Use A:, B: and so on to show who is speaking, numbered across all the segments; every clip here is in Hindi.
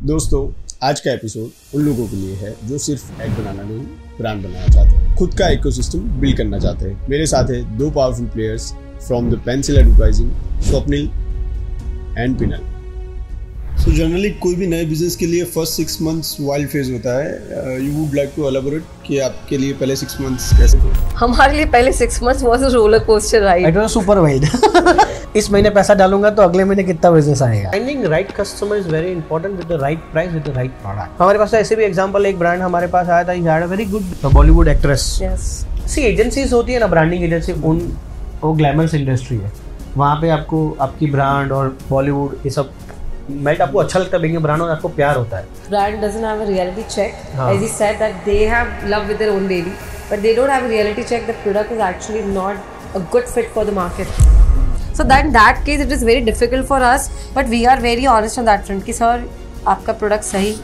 A: दोस्तों, आज का एपिसोड उन लोगों के लिए है जो सिर्फ एड बनाना नहीं, ब्रांड बनाना चाहते हैं, खुद का इकोसिस्टम बिल्ड करना चाहते हैं। मेरे साथ है दो powerful players from the pencil advertising, Swapnil and penal. So generally कोई भी नए बिजनेस के लिए फर्स्ट 6 मंथ्स वाइल्ड फेज होता है। You would like to elaborate कि आपके लिए पहले 6 मंथ्स कैसे थे?
B: हमारे लिए पहले 6 months was a roller coaster ride.
C: It was super wild. इस महीने पैसा डालूंगा तो अगले महीने कितना बिजनेस आएगा। Finding right customer is very important with the right price with the right product. हमारे पास ऐसे भी एग्जांपल, एक ब्रांड हमारे पास आया था, he had a very good Bollywood actress.
B: Yes,
C: see agencies होती है ना, ब्रांडिंग एजेंसी, वो ग्लैमरस इंडस्ट्री है। वहाँ पे आपको आपकी ब्रांड और बॉलीवुड ये सब मेल्ट आपको अच्छा लगता है, बिगिंग ब्रांड और आपको प्यार होता है।
B: brand doesn't have a reality check. As he said that they have love with their own baby, but they don't have a reality check. The product is actually not a good fit for the market. So that in that case it is very difficult for us, but we are very honest on that front कि sir आपका product सही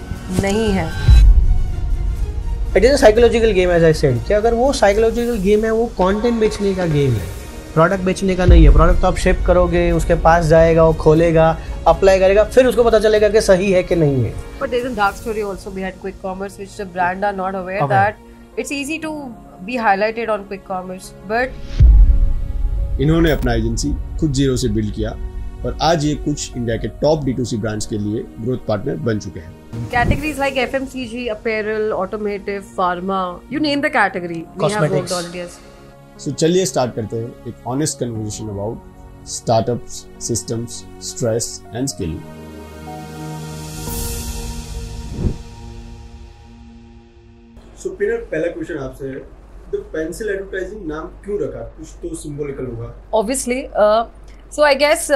B: नहीं है।
C: It is a psychological game as I said, कि अगर वो psychological game है, वो content बेचने का गेम है, प्रोडक्ट बेचने का नहीं है। प्रोडक्ट तो आप शिप करोगे, उसके पास जाएगा, वो खोलेगा, अप्लाई करेगा, फिर उसको पता चलेगा कि सही है कि नहीं है।
B: But there is a dark story also behind quick commerce which the brand are not aware that it's easy to be highlighted on quick commerce, but
A: इन्होंने अपना एजेंसी खुद जीरो से बिल्ड किया और आज ये कुछ इंडिया के टॉप D2C ब्रांड्स के लिए ग्रोथ पार्टनर बन चुके हैं।
B: categories like FMCG, apparel, automotive, pharma, you name the category, we have worked already as.
A: सो चलिए स्टार्ट करते हैं एक honest conversation about startups, systems, stress and skilling. So penal, पहला क्वेश्चन आपसे है, द पेंसिल एडवर्टाइजिंग नाम क्यों रखा? कुछ तो सिंबॉलिकल होगा।
B: Obviously, so I guess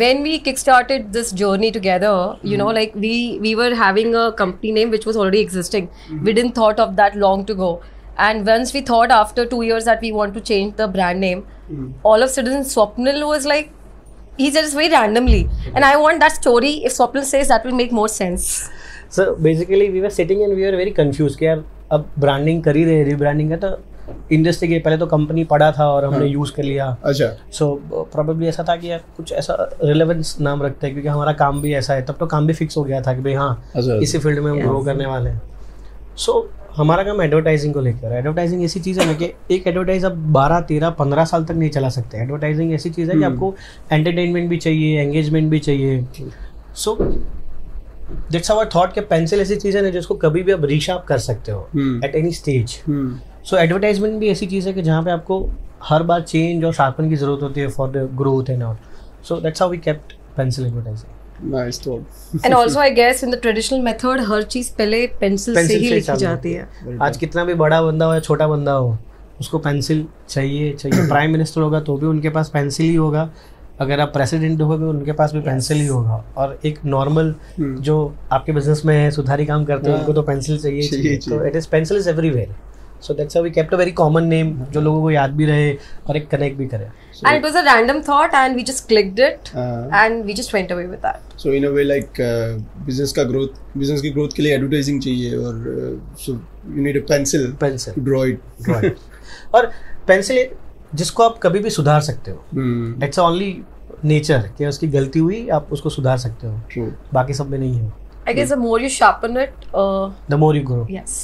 B: when we kickstarted this journey together, you know, like we were having a company name which was already existing. We didn't thought of that long to go. And once we thought after 2 years that we want to change the brand name, all of a sudden Swapnil was like, he said it's very randomly. And I want that story, if Swapnil says, that will make more sense.
C: So basically we were sitting and we were very confused कि यार अब ब्रांडिंग कर ही रहे, रीब्रांडिंग है, तो इंडस्ट्री के पहले तो कंपनी पड़ा था और हमने यूज़ कर लिया।
A: अच्छा।
C: सो प्रोबेबली ऐसा था कि यार कुछ ऐसा रिलेवेंस नाम रखते हैं, क्योंकि हमारा काम भी ऐसा है। तब तो काम भी फिक्स हो गया था कि भाई हाँ इसी फील्ड में हम ग्रो करने वाले हैं। सो हमारा काम एडवर्टाइजिंग को लेकर। एडवर्टाइजिंग ऐसी चीज़ है ना कि एक एडवर्टाइज आप 12, 13, 15 साल तक नहीं चला सकते। एडवर्टाइजिंग ऐसी चीज़ है कि आपको एंटरटेनमेंट भी चाहिए, एंगेजमेंट भी चाहिए। सो दैट्स आवर थॉट कि पेंसिल ऐसी चीज़ है ना जिसको कभी भी आप रीशार्प कर सकते हो at any stage. So advertisement भी ऐसी चीज़ है कि जहाँ पे आपको हर बार चेंज और शार्पन की जरूरत होती है for the growth and all. So that's how we kept Pencil Advertising.
A: Nice thought.
B: And also I guess in the traditional method हर चीज़ पहले पेंसिल से ही लिखी जाती है।
C: आज कितना भी बड़ा बंदा हो या छोटा बंदा हो, उसको पेंसिल चाहिए। प्राइम मिनिस्टर होगा तो भी उनके पास पेंसिल ही होगा, अगर आप प्रेसिडेंट होगे उनके पास भी पेंसिल ही होगा, और एक नॉर्मल जो आपके बिजनेस में है, सुधारी काम करते हैं, उनको तो पेंसिल चाहिए। तो it is pencil is everywhere. So that's how we kept a very common name जो लोगों को याद भी रहे और एक कनेक्ट भी करे।
B: And it was a random thought and we just clicked it and we just went away with that.
A: So in a way like business की growth के लिए advertising चाहिए और so you need a pencil to draw it.
C: और पेंसिल जिसको आप कभी भी सुधार सकते हो। That's only nature कि उसकी गलती हुई, आप उसको सुधार सकते हो।
A: True.
C: बाकी सब में नहीं है।
B: I guess the more you sharpen it,
C: the more you grow.
B: Yes.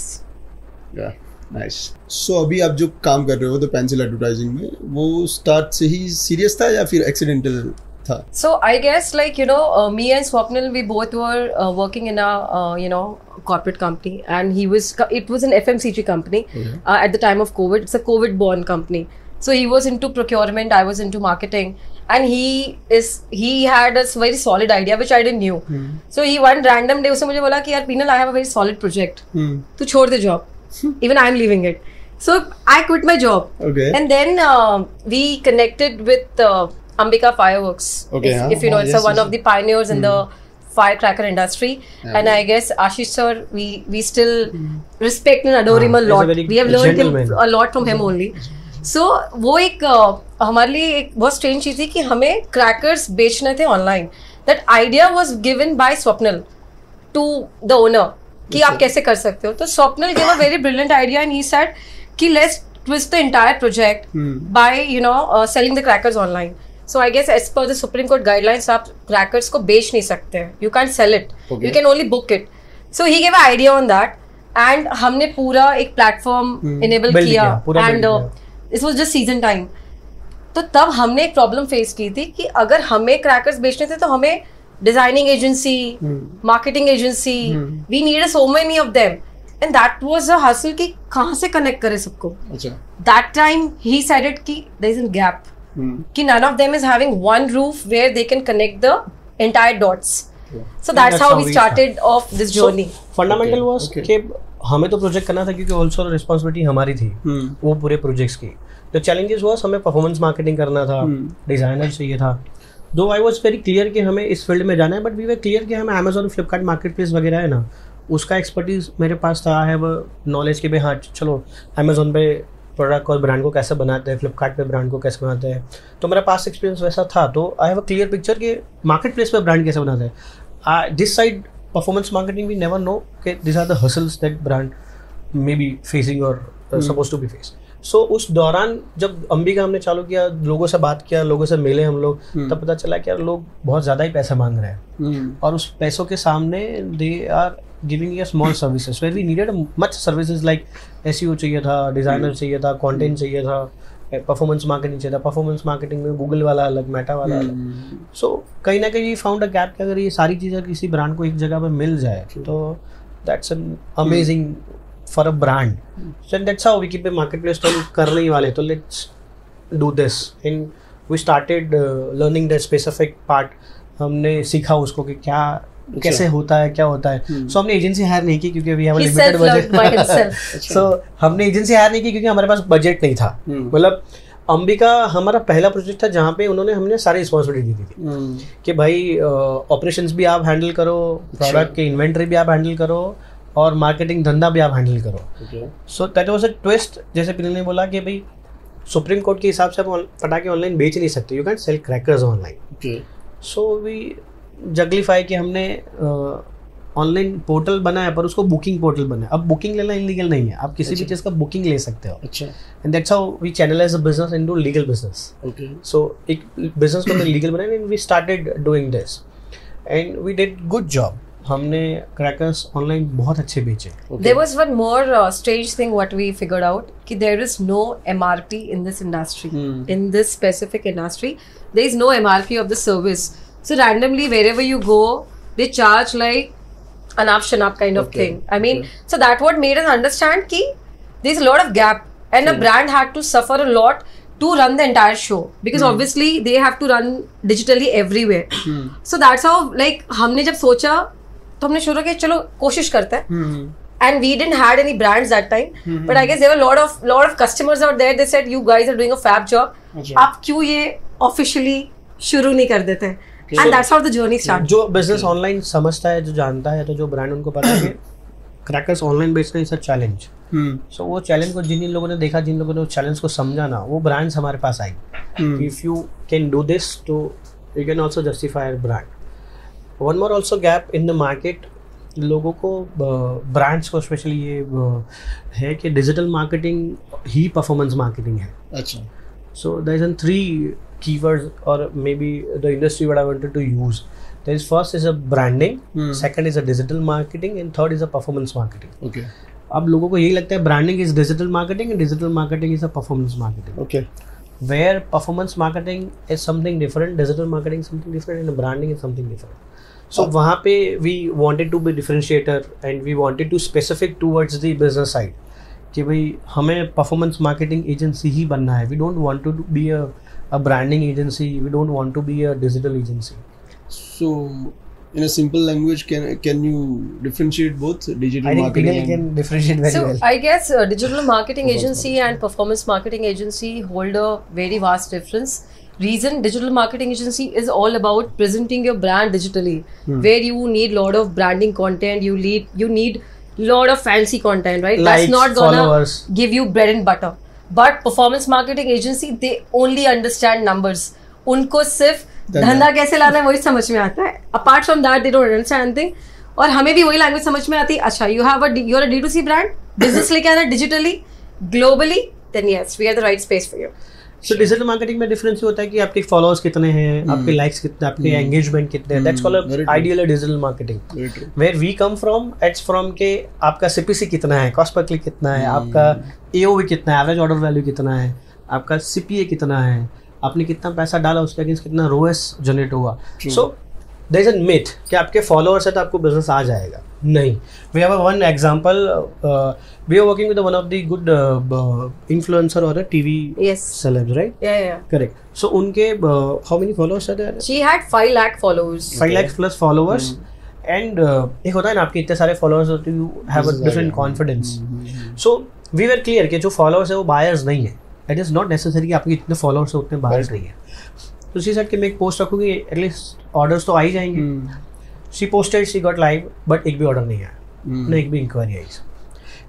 A: Yeah. Nice. So अभी आप जो काम कर रहे हो द पेंसिल एडवर्टाइजिंग में, वो स्टार्ट से ही सीरियस था या फिर एक्सीडेंटल था?
B: So I guess like you know me and Swapnil we both were working in a you know corporate company, and it was an FMCG company at the time of COVID. It's a COVID born company. So he was into procurement, I was into marketing, and he had a very solid idea which I didn't knew. So he one random day उसने मुझे बोला कि यार penal I have a very solid project. तू छोड़ दे job. Even I'm leaving it. So I quit my job. Okay. And then we connected with Ambika Fireworks. Okay. If you know, it's one of the pioneers in the firecracker industry. Yeah. And I guess Ashish sir, we still respect and adore him a lot. We have learned a lot from him only. So वो एक हमारे लिए एक बहुत strange चीज़ थी कि हमें crackers बेचने थे online. That idea was given by Swapnil to the owner. कि आप कैसे कर सकते हो। तो Swapnil gave a very brilliant idea and he said कि let's twist the entire project by you know selling the crackers online. So I guess as per the Supreme Court guidelines, आप crackers को बेच नहीं सकते हैं. You can't sell it. You can only book it. So he gave an idea on that, and हमने पूरा एक platform enable किया, and this was just season time. तो तब हमने एक प्रॉब्लम फेस की थी कि अगर हमें क्रैकर्स बेचने थे तो हमें designing agency, marketing agency, we need so many of them, and that was a hustle कि कहाँ से कनेक्ट करें सबको. दैट टाइम ही सेड कि देयर इज अ गैप, कि none of them is having one roof where they can connect the entire dots. So that's how we started off this journey.
C: Fundamental was कि हमें तो प्रोजेक्ट करना था क्योंकि ऑल्सो रिस्पॉन्सिबिलिटी हमारी थी वो पूरे प्रोजेक्ट्स की. तो चैलेंजेस हुआ, हमें परफॉर्मेंस मार्केटिंग करना था, डिजाइनर चाहिए था. दो आई वॉज वेरी क्लियर कि हमें इस फील्ड में जाना है, बट वी वर क्लियर कि हमें अमेजोन, फ्लिपकार्ट मार्केट प्लेस वगैरह है ना, उसका एक्सपर्टीज मेरे पास था. है वो नॉलेज कि भाई हाँ चलो अमेजोन पे प्रोडक्ट और ब्रांड को कैसे बनाते हैं, फ्लिपकार्ट पे ब्रांड को कैसे बनाते हैं, तो मेरा पास एक्सपीरियंस वैसा था. तो I have a clear picture कि मार्केट प्लेस पे ब्रांड कैसे बनाते हैं. This side performance marketing we never know कि this are the hustles that brand may be facing और suppose to be face. So उस दौरान जब अंबिका हमने चालू किया, लोगों से बात किया, लोगों से मिले हम लोग, तब पता चला कि यार लोग बहुत ज़्यादा ही पैसा मांग रहे हैं, और उस पैसों के सामने they are giving a small services where we needed much services like SEO चाहिए था, डिज़ाइनर चाहिए था, कंटेंट चाहिए था, परफॉर्मेंस मार्केटिंग चाहिए था. परफॉर्मेंस मार्केटिंग में गूगल वाला अलग, मेटा वाला अलग. सो कहीं ना कहीं फाउंड अ गैप कि अगर ये सारी चीज़ें किसी ब्रांड को एक जगह पर मिल जाए तो that's an amazing for a brand. So that's how we keep a marketplace to करने ही वाले, तो let's do this. And we started learning the specific part. हमने सीखा उसको कि क्या कैसे होता है, क्या होता है. So हमने एजेंसी हायर नहीं की क्योंकि we have a limited budget. So हमने एजेंसी हायर नहीं की क्योंकि हमारे पास बजट नहीं था. मतलब अंबिका हमारा पहला प्रोजेक्ट था जहाँ पे उन्होंने हमने सारी रिस्पॉन्सिबिलिटी दी थी कि भाई ऑपरेशंस भी आप हैंडल करो, प्रोडक्ट के इन्वेंट्री भी आप हैंडल करो, और मार्केटिंग धंधा भी आप हैंडल करो. So that was a twist. जैसे पिनिल ने बोला कि भाई सुप्रीम कोर्ट के हिसाब से आप पटाखे ऑनलाइन बेच नहीं सकते, you can sell crackers online. So we जगलीफाई कि हमने ऑनलाइन पोर्टल बनाया, पर उसको बुकिंग पोर्टल बनाया. अब बुकिंग लेना इलीगल नहीं है, आप किसी भी चीज़ का बुकिंग ले सकते हो. And that's how we channelize the business into legal business. So एक बिजनेस को हमने लीगल बनाया and we started doing this and we did good job. हमने क्रैकर्स ऑनलाइन बहुत अच्छे बेचे.
B: There was one more strange thing what we figured out कि there is no MRP in this industry. In this specific industry, there is no MRP of the service. So randomly wherever you go, they charge like an up shanap kind of thing. I mean, so that what made us understand कि there is a lot of gap, and a brand had to suffer a lot to run the entire show because obviously they have to run digitally everywhere. So that's how like हमने जब सोचा तो हमने शुरू किया चलो कोशिश करते हैं. And we didn't had any brands that time, but I guess there were lot of customers out there. They said you guys are doing a fab job. आप क्यों ये officially शुरू नहीं कर देते? And that's how the journey started.
C: जो बिजनेस ऑनलाइन समझता है, जो जानता है, तो जो ब्रांड उनको पता है कि क्रैकर्स ऑनलाइन बेचना इज अ चैलेंज. सो वो चैलेंज को जिन लोगों ने देखा, जिन लोगों ने उस चैलेंज को समझा ना, वो ब्रांड्स हमारे पास आई. If you can do this तो you can also justify your brand. One more also gap in the market, लोगों को ब्रांड्स को स्पेशली ये है कि डिजिटल मार्केटिंग ही परफॉर्मेंस मार्केटिंग है. अच्छा. So there is 3 keywords or maybe the industry what I wanted to use. There is first is a branding, second is a digital marketing, and third is a performance marketing. Okay. अब लोगों को यही लगता है branding is digital marketing and digital marketing is a performance marketing. Okay. Where performance marketing is something different, digital marketing is something different, and branding is something different. So वहाँ पे we wanted to be differentiator and we wanted to specific towards the business side कि भाई हमें performance marketing agency ही बनना है. We don't want to be a branding agency. We don't want to be a digital agency.
A: So, in a simple language, can you differentiate both digital marketing?
C: I think Pinel can differentiate very well.
B: So, I guess digital marketing agency and performance marketing agency hold a very vast difference. Reason digital marketing agency is all about presenting your brand digitally, where you need lot of branding content. You need lot of fancy content, right?
C: Likes,
B: that's not gonna
C: followers.
B: Give you bread and butter. But performance marketing agency, they only understand numbers. उनको सिर्फ धंधा कैसे लाना है वही समझ में आता है. Apart from that, they don't understand anything. और हमें भी वही लैंग्वेज समझ में आती है. अच्छा, you're a D2C brand, business लेके आना digitally, globally, then yes, we are the right space for you.
C: So digital marketing में डिफरेंस ये होता है कि आपके फॉलोअर्स कितने हैं, आपके लाइक्स कितने, आपके एंगेजमेंट कितने हैं. That's called ideal digital marketing. Where we come from, it's from के आपका CPC कितना है, कॉस्ट पर क्लिक कितना है, आपका AOV कितना है, एवरेज ऑर्डर वैल्यू कितना है, आपका CPA कितना है, आपने कितना पैसा डाला, उसके अगेंस्ट कितना ROAS जनरेट हुआ. So there is a myth कि आपके फॉलोअर्स है तो आपको बिजनेस आ जाएगा. नहीं. We have one example. We are working with one of the good influencer और TV celebs, right?
B: Yeah.
C: Correct. So उनके how many followers are there?
B: She had 5 lakh followers.
C: 5 lakh plus followers. And एक होता है ना आपके इतने सारे followers होते हैं, you have a different confidence. So we were clear कि जो followers है वो buyers नहीं है. It is not necessary कि आपके इतने followers है उतने buyers नहीं है. तो she said कि मैं एक पोस्ट रखूँगी, एटलीस्ट ऑर्डर्स तो आ ही जाएंगे. She posted, she got live, but एक भी ऑर्डर नहीं आया, ना एक भी इंक्वायरी आई.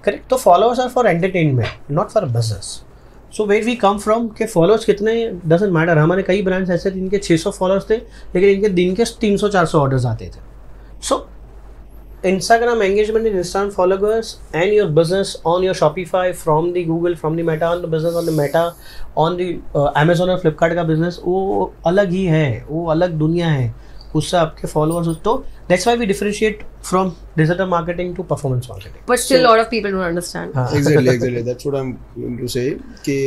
C: करेक्ट. तो followers are for entertainment, not for business. So where we come from के फॉलोअर्स कितने डजंट मैटर. हमारे कई ब्रांड्स ऐसे थे जिनके 600 फॉलोअर्स थे, लेकिन इनके दिन के 300-400 ऑर्डर्स आते थे. सो Instagram engagement in Instagram followers and your business on your Shopify from the Google, from the Meta, on the business on the Meta, on the Amazon और Flipkart का business वो अलग ही है, वो अलग दुनिया है. उससे आपके followers. तो that's why we differentiate from digital marketing to performance marketing.
B: But still a lot of people don't understand.
A: Exactly. That's what I'm going to say कि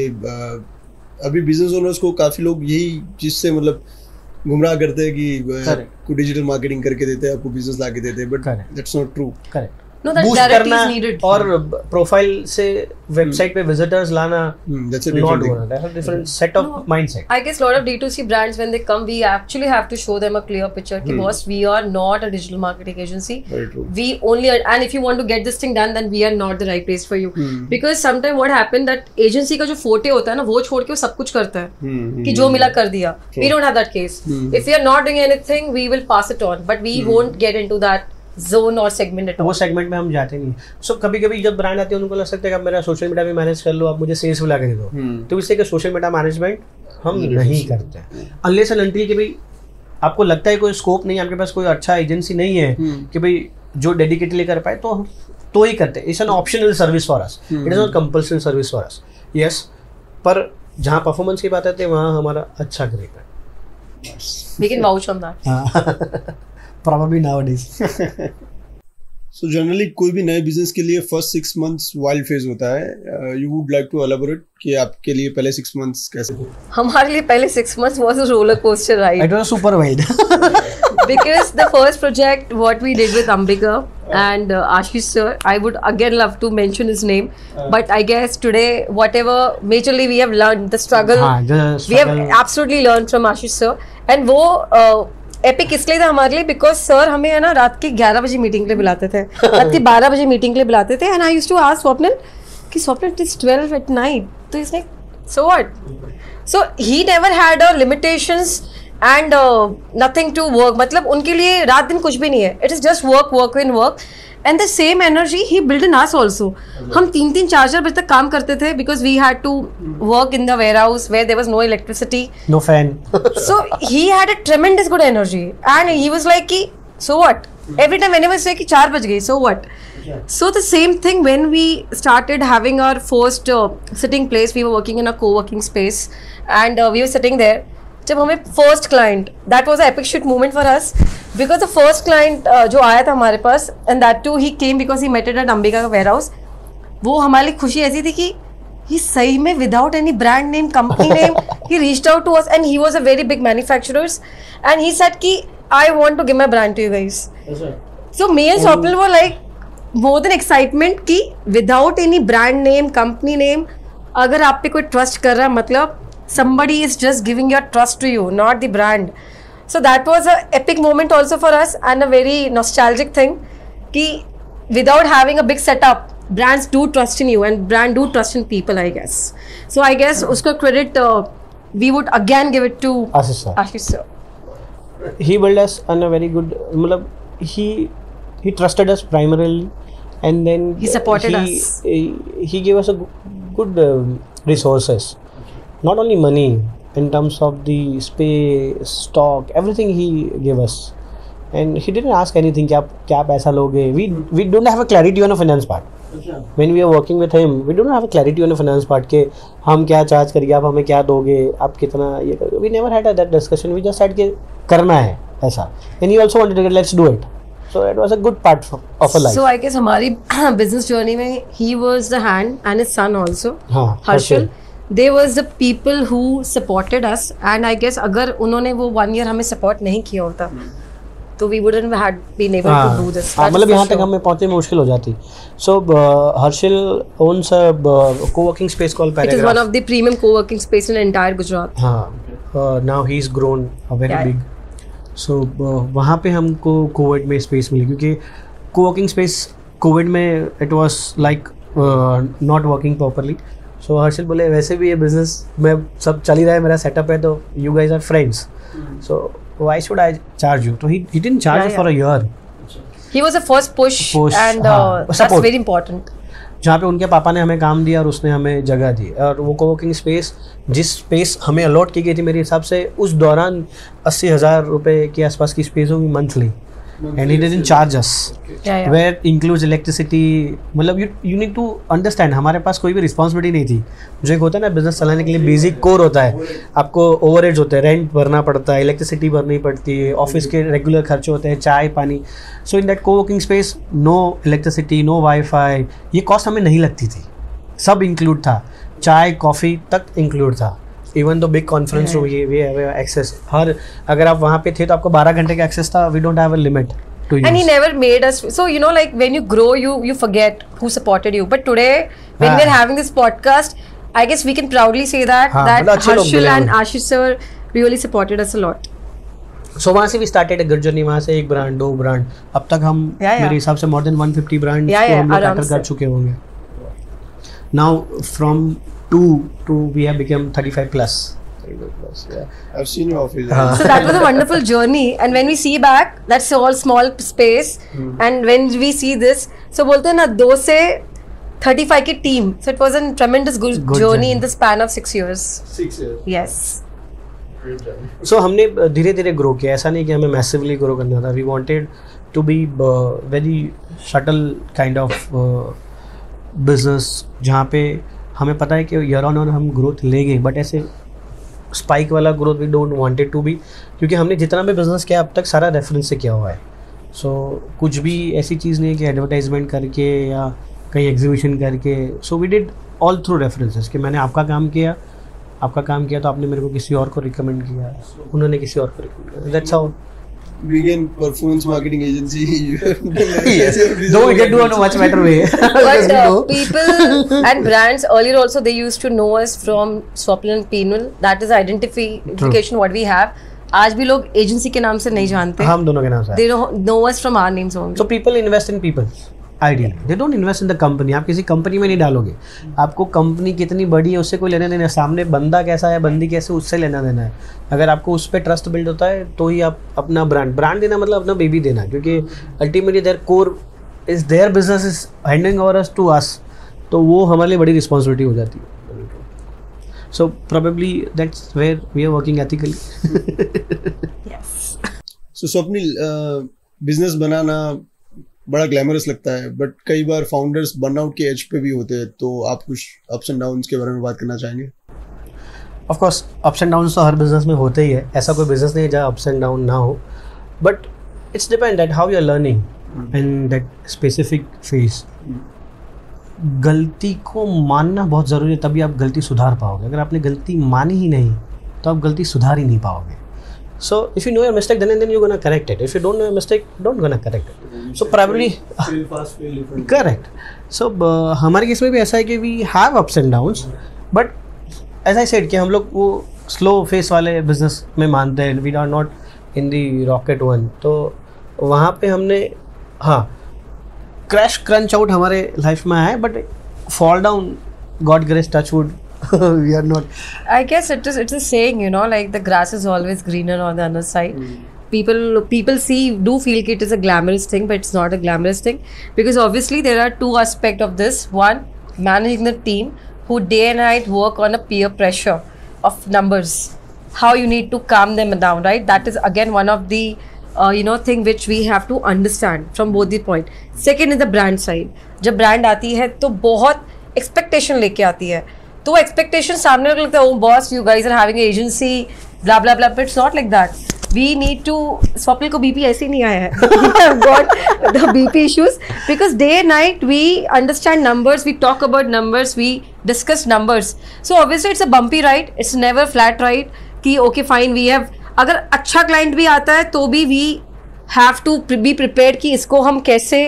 A: अभी business owners को काफी लोग यही जिससे मतलब गुमराह करते हैं कि को डिजिटल मार्केटिंग करके देते हैं, आपको बिजनेस ला के देते हैं, but that's not true. Correct.
B: No, that directly is needed.
C: और प्रोफाइल से वेबसाइट पे विजिटर्स लाना, that's a different thing. That's a different set of mindset.
B: I guess a lot of D2C brands when they come, we actually have to show them a clear picture कि boss, we are not a digital marketing agency.
A: Very true.
B: We only are, and if you want to get this thing done, then we are not the right place for you. Because sometimes what happened that agency का जो forte होता है ना, वो छोड़ के वो सब कुछ करता है कि जो मिला कर दिया. We don't have that case. If we are not doing anything, we will pass it on, but we won't get into that zone और सेगमेंट है.
C: वो सेगमेंट में हम जाते नहीं. सो कभी कभी जब ब्रांड आती है उनको लग सकता है कि आप मेरा सोशल मीडिया भी मैनेज कर लो, आप मुझे सेल्स भी ला के दे दो. तो इसलिए कि सोशल मीडिया मैनेजमेंट हम नहीं करते अनलेस एंड अनटिल कि भाई आपको लगता है कोई स्कोप नहीं है, आपके पास कोई अच्छा एजेंसी नहीं है कि भाई जो डेडिकेटली कर पाए, तो ही करते. It's an optional service for us, it is not compulsory service for us. Yes, पर जहाँ परफॉर्मेंस की बात आती है वहाँ हमारा अच्छा ग्रेप है.
B: We can vouch on that.
C: Probably nowadays.
A: So generally कोई भी नए बिजनेस के लिए फर्स्ट 6 months वाइल्ड फेज होता है. You would like to elaborate कि आपके लिए पहले 6 months कैसे थे?
B: हमारे लिए पहले 6 months was a roller coaster ride.
C: It was super wild.
B: Because the first project what we did with Ambika and Ashish sir, I would again love to mention his name, but I guess today whatever majorly we have learned the struggle, we have absolutely learned from Ashish sir. And वो एपिक इसलिए था हमारे लिए बिकॉज सर हमें है ना रात के 11 बजे मीटिंग के लिए बुलाते थे, रात के 12 बजे मीटिंग के लिए बुलाते थे. And I used to ask Swapnil कि Swapnil it is 12 at night, तो is like so what. So he never had a limitations and nothing to work. मतलब उनके लिए रात दिन कुछ भी नहीं है, it is just work in work. And the same energy ही बिल्ड इन अस ऑल्सो. हम 3-4 बजे तक काम करते थे because we had to work in the ware house where there was no electricity,
C: no fan.
B: So he had a tremendous good energy and he was like ki, so what? Every time whenever I say ki 4 baj gayi, so what? So the same thing when we started having our first sitting place, we were working in a co-working space and we were sitting there. जब हमें first client, that was a epic shit moment for us because the first client जो आया था हमारे पास and that too he came because he met at Ambika का वेयर हाउस. वो हमारे लिए खुशी ऐसी थी कि he सही में without any brand name, company name, he reached out to us and he was a very big manufacturers and he said कि I want to give my brand to you guys. So me and Swapnil were like more than excitement कि without any brand name, company name, अगर आप पे कोई trust कर रहा है मतलब somebody is just giving your trust to you, not the brand. So that was a epic moment also for us and a very nostalgic thing कि without having a big setup, brands do trust in you and brand do trust in people, I guess. So I guess uska credit we would again give it to Ashish sir.
C: He built us on a very good, matlab he trusted us primarily and then
B: he supported us.
C: He gave us a good resources, not only money, in terms of the space, stock, everything he gave us. And he didn't ask anything कि आप क्या पैसा लोगे. We don't have a clarity on a finance part. When we are working with him, we don't have a clarity on the finance part के हम क्या चार्ज करिए, आप हमें क्या दोगे, आप कितना ये करोगे. We never had that discussion. We just had कि करना है ऐसा. And he also wanted to let's do it. So it was a good part of a life.
B: So I guess हमारी business journey में he was the hand and his son also.
C: हाँ,
B: Harshal. They was the people who supported us and I guess अगर उन्होंने वो 1 year हमें support नहीं किया होता तो we wouldn't have been able to do this.
C: मतलब यहाँ तक हमें पहुँचने में मुश्किल हो जाती. So Harshal owns a co-working space called Paragraph.
B: It is one of the premium co-working space in entire Gujarat.
C: हाँ. Now he's grown very big. So वहाँ पे हमको कोविड में स्पेस मिली क्योंकि co-working space कोविड में it was like not working properly. So Harshal बोले वैसे भी ये बिजनेस में सब चल ही रहा है, मेरा सेटअप है, तो you guys are friends. So why should I charge you? So he didn't charge us for a year.
B: He was the first push and that's very important.
C: जहाँ पे उनके पापा ने हमें काम दिया और उसने हमें जगह दी, और वो कोवर्किंग स्पेस जिस स्पेस हमें अलॉट की गई थी मेरे हिसाब से उस दौरान 80,000 रुपये के आसपास की स्पेस होगी monthly. And he didn't charge us. Where includes electricity. मतलब you need to understand, हमारे पास कोई भी रिस्पॉन्सिबिलिटी नहीं थी. जो एक होता है ना बिजनेस चलाने के लिए बेसिक कोर होता है, आपको ओवरहेड्स होते हैं, रेंट भरना पड़ता है, इलेक्ट्रिसिटी भरनी पड़ती है, ऑफिस के रेगुलर खर्चे होते हैं, चाय पानी. So in that coworking space no electricity, no wifi, ये कॉस्ट हमें नहीं लगती थी, सब इंक्लूड था, चाय कॉफ़ी तक इंक्लूड था. इवन तो बिग कॉन्फ्रेंस रूम ये एक्सेस, हर अगर आप वहाँ पे थे तो आपको 12 घंटे का एक्सेस था. We don't have a limit to use.
B: And he never made us, so you know, like when you grow you forget who supported you, but today when we're having this podcast I guess we can proudly say that Harshal and Ashish sir really supported us a lot.
C: So वहाँ से we started a good journey. वहाँ से 1 ब्रांड 2 ब्रांड, अब तक हम मेरे हिसाब से more than 150 ब्रांड को हम लोग कैटर कर चुके होंगे. Now from 2 to we have become 35 plus.
A: Yeah, I've seen your office.
B: So that was a wonderful journey, and when we see back, that's all small space, and when we see this, so बोलते हैं ना 2 से 35 की team. So it was a tremendous good journey in the span of 6 years.
A: 6 years.
B: Yes.
C: So हमने धीरे धीरे ग्रो किया, ऐसा नहीं कि हमें मैसिवली ग्रो करना था. We wanted to be very subtle kind of business जहाँ पे हमें पता है कि year on हम ग्रोथ लेंगे, बट ऐसे स्पाइक वाला growth we don't wanted to be, क्योंकि हमने जितना भी बिजनेस किया अब तक सारा रेफरेंस से किया हुआ है. सो कुछ भी ऐसी चीज़ नहीं है कि एडवर्टाइजमेंट करके या कहीं एग्जीबिशन करके. So we did all through references कि मैंने आपका काम किया तो आपने मेरे को किसी और को रिकमेंड किया, उन्होंने किसी और को रिकमेंड किया. That's how
A: Vegan performance marketing agency.
C: Yes. Though we can do in a much better way.
B: But people and brands earlier also they used to know us from Swapnil and Peenul. That is identification what we have. आज भी लोग एजेंसी के नाम से नहीं जानते.
C: हम दोनों के नाम से.
B: They know us from our names only.
C: So people invest in people. Ideally, they don't invest in the company. आप किसी कंपनी में नहीं डालोगे. आपको कंपनी कितनी बड़ी है उससे कोई लेना देना है, सामने बंदा कैसा है बंदी कैसे उससे लेना देना है. अगर आपको उस पर ट्रस्ट बिल्ड होता है तो ही आप अपना ब्रांड देना मतलब अपना बेबी देना, क्योंकि ultimately their core is their business is handing over us to us, तो वो हमारे लिए बड़ी रिस्पॉन्सिबिलिटी हो जाती है. So probably that's where we are working ethically.
A: So Swapnil, business बनाना बड़ा ग्लैमरस लगता है, बट कई बार फाउंडर्स बर्नआउट के एज पे भी होते हैं, तो आप कुछ अप्स एंड डाउन्स के बारे में बात करना चाहेंगे?
C: Of course ups and downs तो हर बिजनेस में होते ही है, ऐसा कोई बिजनेस नहीं है जहाँ अप्स एंड डाउन ना हो, but it's depend that how you are learning in that specific phase. गलती को मानना बहुत ज़रूरी है, तभी आप गलती सुधार पाओगे. अगर आपने गलती मानी ही नहीं तो आप गलती सुधार ही नहीं पाओगे. So if you know your mistake then you're gonna correct it. If you don't know your mistake, don't gonna correct it. So probably
A: fail fast, fail different.
C: Correct. So हमारे केस में भी ऐसा है कि we have ups and downs, but as I said कि हम लोग वो slow phase वाले business में मानते हैं. We are not in the rocket one. तो वहाँ पे हमने crash crunch out हमारे life में आया है, but fall down, God grace, touch wood. We are not.
B: I guess it's a saying, you know, like the grass is always greener on the other side. People feel it is a glamorous thing, but it's not a glamorous thing, because obviously there are 2 aspects of this. One, managing the team who day and night work on a peer pressure of numbers, how you need to calm them down, right? That is again one of the thing which we have to understand from both the point. Second is the brand side. जब brand आती है तो बहुत expectation लेके आती है, तो वो expectation सामने वाले को लगता है, oh boss, you guys are having an agency, blah blah blah, but it's not like that. We need to, Swapnil को BP ऐसे ही नहीं आया है. We have got the BP issues because day and night we understand numbers, we talk about numbers, we discuss numbers. So obviously it's a bumpy ride, it's never flat ride कि okay fine we have, अगर अच्छा client भी आता है तो भी we have to be prepared कि इसको हम कैसे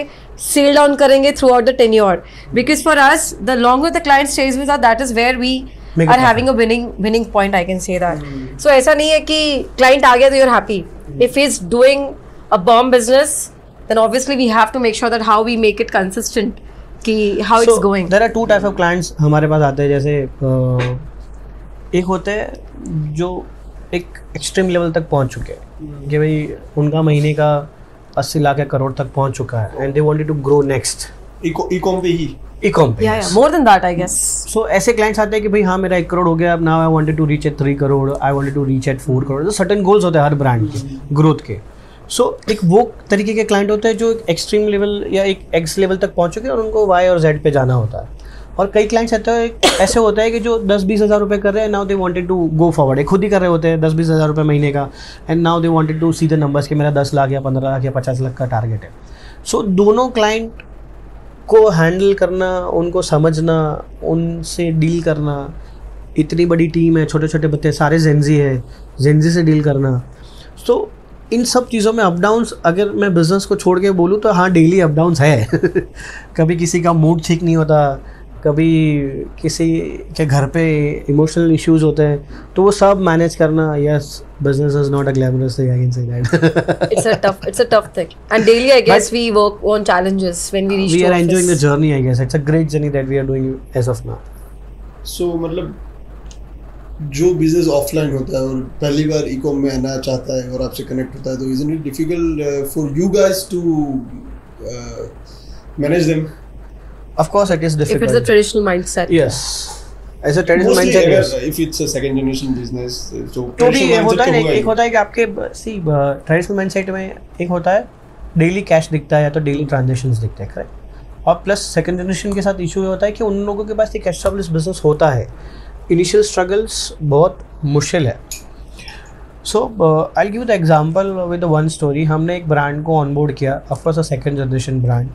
B: sail down करेंगे throughout the tenure, because for us the longer the client stays with us, that is where we are having a winning point, I can say that. So ऐसा नहीं है कि client आ गया तो you're happy. If he's doing a bomb business, then obviously we have to make sure that how we make it consistent कि how it's going.
C: There are two types of clients हमारे पास आते हैं. जैसे एक होते हैं जो एक एक्सट्रीम लेवल तक पहुंच चुके हैं कि भाई उनका महीने का 80 लाख या करोड़ तक पहुंच चुका है and they wanted to grow next
A: e-com पे ही.
B: Yeah, more than that, I guess.
C: So ऐसे क्लाइंट्स आते हैं कि भाई हाँ मेरा 1 करोड़ हो गया, अब now I wanted to reach at 3 crore, I wanted to reach at 4 crore. तो सर्टेन गोल्स होते हैं हर ब्रांड के ग्रोथ के. सो एक वो तरीके के क्लाइंट होते हैं जो एक एक्सट्रीम लेवल या एक एक्स लेवल तक पहुंच चुके हैं और उनको वाई और जेड पे जाना होता है. और कई क्लाइंट्स ऐसे होता है कि जो 10-20 हज़ार रुपये कर रहे हैं, now they wanted to go forward. खुद ही कर रहे होते हैं 10-20 हज़ार रुपये महीने का, and now they wanted to see the numbers कि मेरा 10 लाख या 15 लाख या 50 लाख का टारगेट है. सो दोनों क्लाइंट को हैंडल करना, उनको समझना, उनसे डील करना, इतनी बड़ी टीम है, छोटे छोटे बच्चे सारे जेंजी है, जेंजी से डील करना. तो इन सब चीज़ों में अप डाउन्स, अगर मैं बिज़नेस को छोड़ के बोलूँ तो हाँ डेली अप डाउन्स है. कभी किसी का मूड ठीक नहीं होता, कभी किसी के घर पे इमोशनल इश्यूज होते हैं, तो वो सब मैनेज करना. Yes, business is not a glamorous thing, I can say that.
B: It's a tough thing, and daily I guess we work on challenges when we reach.
C: We are enjoying the journey, I guess. It's a great journey that we are doing as of now.
A: So मतलब जो बिजनेस ऑफलाइन होता है और पहली बार ई-कॉम में आना चाहता है और आपसे कनेक्ट होता है, तो isn't it difficult for you guys to manage them?
C: Of course it is difficult.
B: If it's a traditional mindset.
C: Yes. As a traditional mindset, yes.
A: If it's a second generation business, so
C: तो भी होता है, एक होता है कि आपके ट्रेडिशनल माइंडसेट में एक होता है डेली कैश दिखता है या तो डेली ट्रांजेक्शन्स दिखते हैं, करेक्ट. और प्लस सेकंड जनरेशन के साथ इशू होता है कि उन लोगों के पास एक एस्टैब्लिश बिजनेस होता है, इनिशियल स्ट्रगल्स बहुत मुश्किल है. So I give the example with one story. हमने एक ब्रांड को ऑनबोर्ड किया, of course a second generation brand.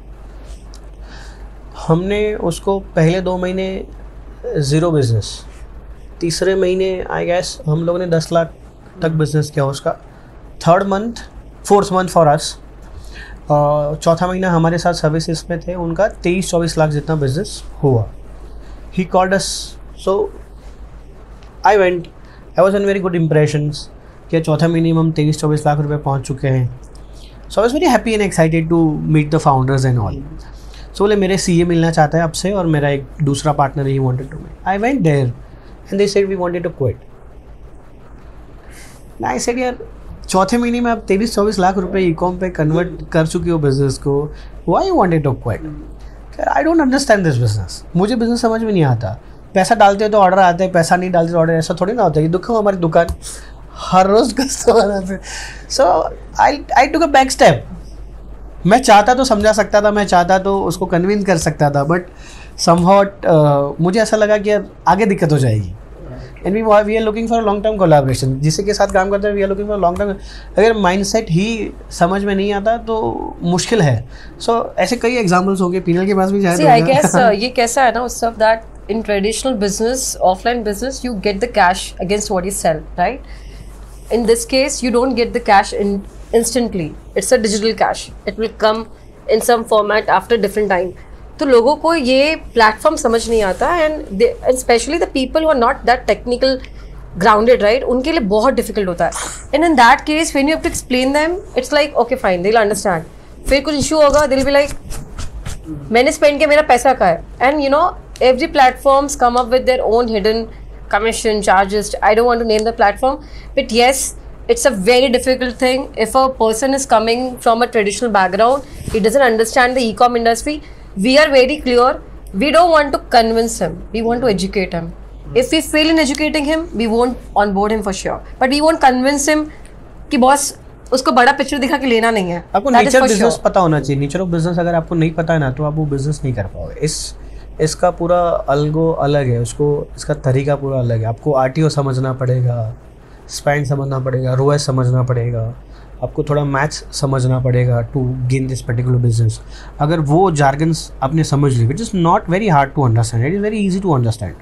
C: हमने उसको पहले 2 महीने ज़ीरो बिज़नेस, तीसरे महीने आई गैस हम लोगों ने 10 लाख तक बिज़नेस किया उसका. फोर्थ मंथ फॉर अस, चौथा महीना हमारे साथ सर्विसेज में थे, उनका 23-24 लाख जितना बिज़नेस हुआ. He called us, so I was in very good impressions कि चौथा महीने में हम 23-24 लाख रुपए पहुंच चुके हैं. So I was very happy and excited to meet the founders and all. So बोले मेरे सीए मिलना चाहता है अब से, और मेरा एक दूसरा partner he wanted to meet. I went there and they said we wanted to quit. I said यार चौथे महीने में आप 23-24 लाख रुपए ई-कॉम पे कन्वर्ट कर चुकी हो बिजनेस को, why you wanted to quit? I don't understand this business. मुझे बिजनेस समझ में नहीं आता. पैसा डालते हो तो ऑर्डर आते हैं, पैसा नहीं डालते तो ऑर्डर, ऐसा थोड़ी ना होता है कि दुख हमारी दुकान हर रोज़ कस्टमर आते हैं. So I took a back step. मैं चाहता तो समझा सकता था, मैं चाहता तो उसको कन्विंस कर सकता था, बट समहाउट मुझे ऐसा लगा कि आगे दिक्कत हो जाएगी. And we are looking for long term collaboration. जिसके के साथ काम करते हैं we are looking for long term. अगर माइंडसेट ही समझ में नहीं आता तो मुश्किल है. सो ऐसे कई एग्जांपल्स होंगे, पीनल के पास भी शायद.
B: आई गेस ये कैसा है ना Utsav, that in traditional business, offline business, you get the cash against what you sell, right? In this case, you don't get the cash instantly. It's a digital cash. It will come in some format after different time. तो लोगों को ये प्लेटफॉर्म समझ नहीं आता, and especially the people who are not that technical grounded, right? उनके लिए बहुत difficult होता है. And in that case, when you have to explain them, it's like okay fine, they'll understand. फिर कुछ issue होगा, they'll be like, मैंने spend किया, मेरा पैसा का है. And you know, every platforms come up with their own hidden commission charges. I don't want to name the platform, but yes, it's a very difficult thing. If a person is coming from a traditional background, he doesn't understand the e-com industry, we are very clear, we don't want to convince him, we want to educate him. If we fail in educating him, we won't onboard him for sure, but we won't convince him कि boss उसको बड़ा पिक्चर दिखा के लेना नहीं है।
C: आपको नेचर बिजनेस पता होना चाहिए। नेचर ऑफ बिजनेस अगर आपको नहीं पता है ना, तो आप वो बिजनेस नहीं कर पाओगे। इसका पूरा अलग है, उसको इसका तरीका पूरा अलग है। आपको आरटीओ समझना पड़ेगा, स्पेंड समझना पड़ेगा, रोएस समझना पड़ेगा, आपको थोड़ा मैथ्स समझना पड़ेगा to gain this particular business. अगर वो जार्गन्स आपने समझ ली, which is not very hard to understand, it is very easy to understand.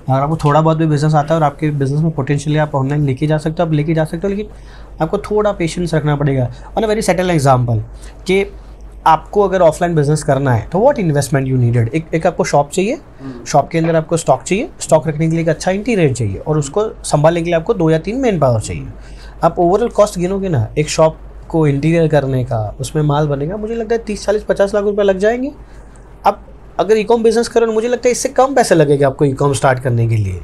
C: अगर आपको थोड़ा बहुत भी बिजनेस आता है और आपके बिजनेस में पोटेंशियल आप ऑनलाइन लेके जा सकते हो, आप लेके जा सकते हो, लेकिन आपको थोड़ा पेशेंस रखना पड़ेगा। On a very settle example कि आपको अगर ऑफलाइन बिजनेस करना है तो व्हाट इन्वेस्टमेंट यू नीडेड। एक आपको शॉप चाहिए, शॉप के अंदर आपको स्टॉक चाहिए, स्टॉक रखने के लिए एक अच्छा इंटीरियर चाहिए, और उसको संभालने के लिए आपको 2 या 3 मैन पावर चाहिए। आप ओवरऑल कॉस्ट गिनोगे ना, एक शॉप को इंटीरियर करने का, उसमें माल बनेगा, मुझे लगता है 30, 40, 50 लाख रुपये लग जाएंगे। आप अगर ई-कॉम बिजनेस करो, मुझे लगता है इससे कम पैसे लगेगा आपको ई-कॉम स्टार्ट करने के लिए।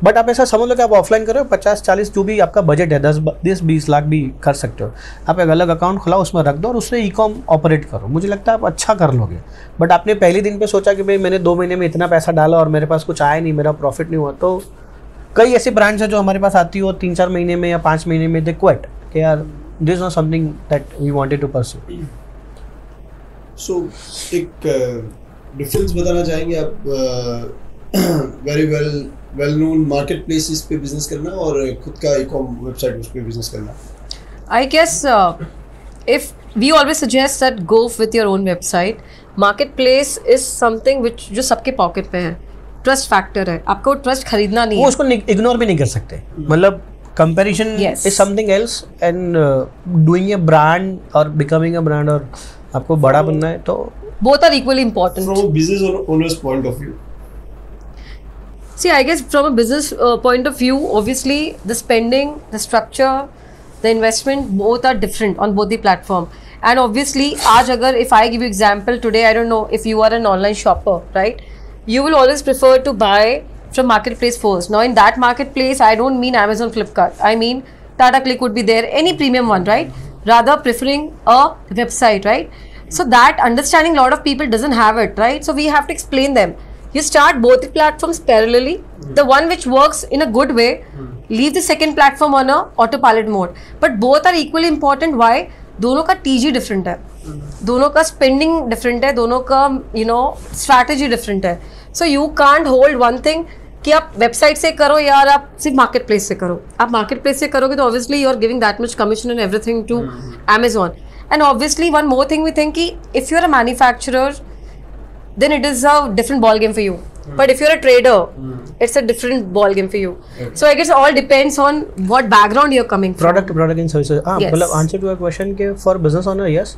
C: बट आप ऐसा समझ लो कि आप ऑफलाइन करो, 50, 40 जो भी आपका बजट है, 10, 20 लाख भी कर सकते हो। आप एक अलग अकाउंट खुलाओ, उसमें रख दो और उससे ई-कॉम ऑपरेट करो। मुझे लगता है आप अच्छा कर लोगे। बट आपने पहले दिन पे सोचा कि भाई मैंने 2 महीने में इतना पैसा डाला और मेरे पास कुछ आया नहीं, मेरा प्रॉफिट नहीं हुआ, तो कई ऐसी ब्रांड्स हैं जो हमारे पास आती हो 3-4 महीने में या 5 महीने में, दे क्विट कि यार this is not something that we wanted to pursue.
A: So एक डिफरेंस बताना चाहेंगे आप very well known market places पे बिजनेस करना और खुद का ई-कॉम वेबसाइट उस पे बिजनेस करना?
B: I guess if we always suggest that go with your own website, marketplace is something which जो सबके पॉकेट पे है, ट्रस्ट फैक्टर है, आपको ट्रस्ट खरीदना नहीं है,
C: वो उसको इग्नोर भी नहीं कर सकते। मतलब comparison is something else, and doing a brand और बिकमिंग अ ब्रांड, और आपको बड़ा बनना है, तो
B: both are equally important.
A: From a business owner's point of view,
B: see, I guess from a business point of view, obviously the spending, the structure, the investment, both are different on both the platform. And obviously, aaj agar if I give you example today, I don't know if you are an online shopper, right? You will always prefer to buy from marketplace first. Now, in that marketplace, I don't mean Amazon, Flipkart. I mean Tata Click would be there, any premium one, right? Rather preferring a website, right? So that understanding, a lot of people doesn't have it, right? So we have to explain them. You start both the platforms parallelly. The one which works in a good way, leave the second platform on a autopilot mode. But both are equally important. Why? दोनों का TG different है, दोनों का spending different है, दोनों का strategy different है. So you can't hold one thing कि आप वेबसाइट से करो या आप सिर्फ मार्केट प्लेस से करो। आप मार्केट प्लेस से करोगे तो obviously you are giving that much commission and everything to Amazon. And obviously one more thing we think कि if you're a manufacturer, then it is a different ball game for you. But if you're a trader, it's a different ball game for you. Okay. So I guess all depends on what background you're coming from.
C: Product and services.
B: Yes.
C: मतलब answer to your question कि for business owner, yes.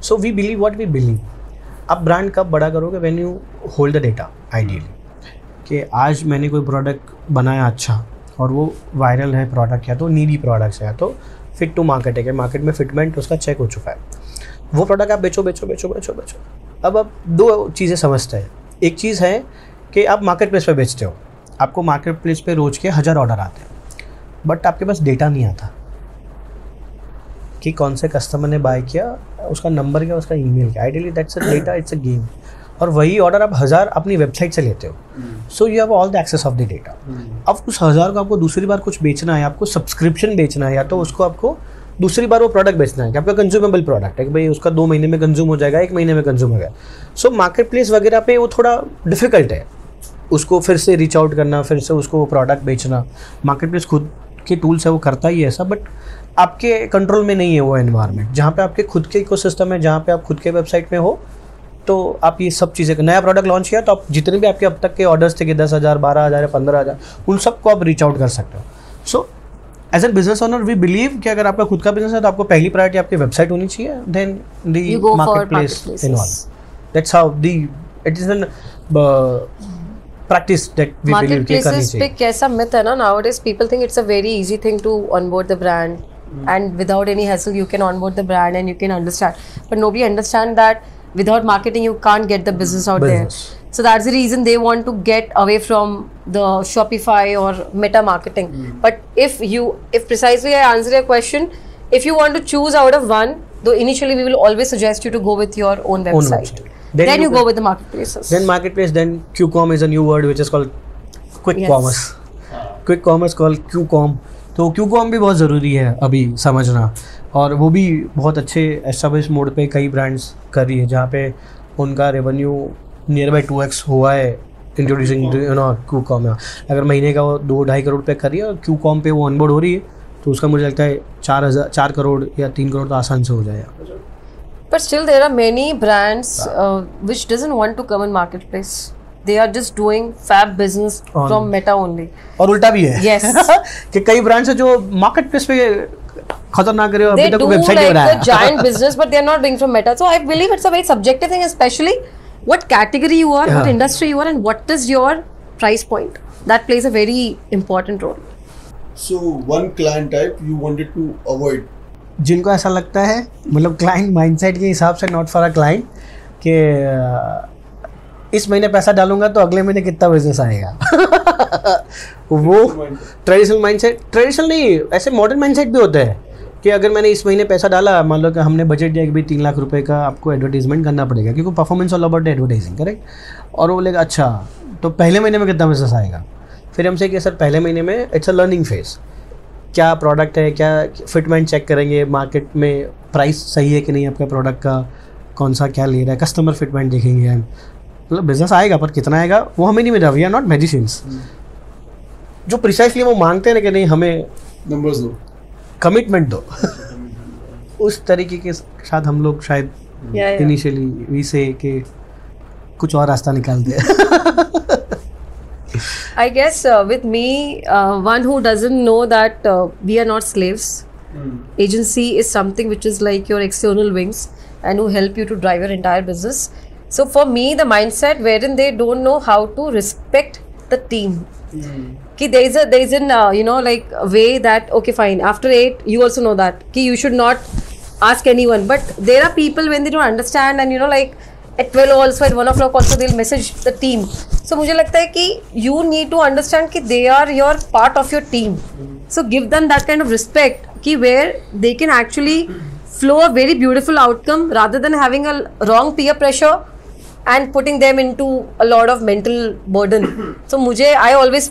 C: So we believe what we believe. आप ब्रांड कब बड़ा करोगे? When you hold the data, ideally. कि आज मैंने कोई प्रोडक्ट बनाया अच्छा और वो वायरल है प्रोडक्ट, या तो नीडी प्रोडक्ट्स है, या तो फिट टू मार्केट है कि मार्केट में फिटमेंट उसका चेक हो चुका है, वो प्रोडक्ट आप बेचो। अब आप 2 चीज़ें समझते हैं। एक चीज़ है कि आप मार्केट प्लेस पे बेचते हो, आपको मार्केट प्लेस पे रोज के 1000 ऑर्डर आते हैं, बट आपके पास डेटा नहीं आता कि कौन से कस्टमर ने बाय किया, उसका नंबर क्या, उसका ईमेल क्या। Ideally that's a data, it's a game. और वही ऑर्डर आप 1000 अपनी वेबसाइट से लेते हो, so you have all the access of the data. अब उस 1000 को आपको दूसरी बार कुछ बेचना है, आपको सब्सक्रिप्शन बेचना है, या तो उसको आपको दूसरी बार वो प्रोडक्ट बेचना है कि आपका कंज्यूमेबल प्रोडक्ट है कि भाई उसका 2 महीने में कंज्यूम हो जाएगा, 1 महीने में कंज्यूम हो गया। सो मार्केट प्लेस वगैरह पे वो थोड़ा डिफिकल्ट है, उसको फिर से रीच आउट करना, फिर से उसको प्रोडक्ट बेचना। मार्केट प्लेस खुद के टूल से वो करता ही है ऐसा, बट आपके कंट्रोल में नहीं है वो एनवायरनमेंट। जहाँ पे आपके खुद के इकोसिस्टम है, जहाँ पे आप खुद के वेबसाइट में हो, तो आप ये सब चीज़ें, नया प्रोडक्ट लॉन्च किया तो आप जितने भी आपके अब तक के ऑर्डर्स थे कि 10,000, 12,000 या 15,000, उन सबको आप रीच आउट कर सकते हो। So as a business owner we believe कि अगर आपका खुद का बिजनेस है तो आपको पहली प्रायोरिटी आपकी वेबसाइट होनी चाहिए, then the market place involve. That's how the it is an practice that we believe कि करनी चाहिए।
B: पे कैसा myth है ना, nowadays people think it's a very easy thing to onboard the brand, and without any hassle you can onboard the brand and you can understand, but nobody understand that without marketing you can't get the business out there. So that's the reason they want to get away from the Shopify or meta marketing. But if precisely I answer your question, if you want to choose out of one, though initially we will always suggest you to go with your own website. Then you go with the marketplaces.
C: Then marketplace, then QCom is a new word which is called quick commerce. Quick commerce called QCom. तो QCom भी बहुत ज़रूरी है अभी समझना। और वो भी बहुत अच्छे एस्टेब्लिश मोड पे कई ब्रांड्स कर रही है, जहाँ पे उनका रेवेन्यू नियर बाई 2x हुआ है इंट्रोड्यूसिंग क्यूकॉम। अगर महीने का वो 2-2.5 करोड़ पे कर रही है और क्यूकॉम पे वो ऑनबोर्ड हो रही है, तो उसका मुझे लगता है 4 करोड़ या 3 करोड़ तो आसान से हो जाएगा।
B: But still there are many brands which doesn't want to come in marketplace. They are just doing fab business from Meta only.
C: और उल्टा भी है।
B: Yes.
C: कि कई ब्रांड्स है जो मार्केटप्लेस पे खतरनाक करे, अभी तक वेबसाइट
B: नहीं
C: बनाया।
B: They do like a giant business, but they are not doing from Meta. So I believe it's a very subjective thing, especially what category you are, what industry you are, and what is your price point. That plays a very important role.
A: So one client type you wanted to avoid.
C: जिनको ऐसा लगता है, मतलब क्लाइंट माइंडसेट के हिसाब से, नॉट फॉर अ क्लाइंट, कि इस महीने पैसा डालूंगा तो अगले महीने कितना बिजनेस आएगा। वो ट्रेडिशनल माइंडसेट, ट्रेडिशनल नहीं, ऐसे मॉडर्न माइंडसेट भी होता है कि अगर मैंने इस महीने पैसा डाला, मान लो कि हमने बजट दिया कि भाई 3 लाख रुपए का आपको एडवर्टीजमेंट करना पड़ेगा, क्योंकि performance all about advertising, correct. और वो बोलेगा अच्छा तो पहले महीने में कितना बिजनेस आएगा। फिर हमसे कि सर पहले महीने में इट्स अ लर्निंग फेज, क्या प्रोडक्ट है, क्या फिटमेंट चेक करेंगे, मार्केट में प्राइस सही है कि नहीं आपका प्रोडक्ट का, कौन सा क्या ले रहा है, कस्टमर फिटमेंट देखेंगे हम। मतलब बिजनेस आएगा पर कितना आएगा वो हमें नहीं मिला, वी आर नॉट मैजिशियंस। जो प्रिसाइसली वो मांगते हैं ना कि नहीं हमें
A: नंबर्स दो,
C: कमिटमेंट दो, उस तरीके के साथ हम लोग शायद इनिशियली वी से कि कुछ और रास्ता निकालते हैं।
B: I guess with me, one who doesn't know that we are not slaves. Agency is something which is like your external wings and who help you to drive your entire business. So for me, the mindset wherein they don't know how to respect the team. Ki there is an like a way that okay fine, after 8 you also know that ki you should not ask anyone, but there are people when they don't understand and like at 12 also, at 1 o'clock also they'll message the team. So मुझे लगता है कि you need to understand कि they are your part of your team. So give them that kind of respect कि where they can actually flow a very beautiful outcome rather than having a wrong peer pressure and putting them into a lot of mental burden. So मुझे I always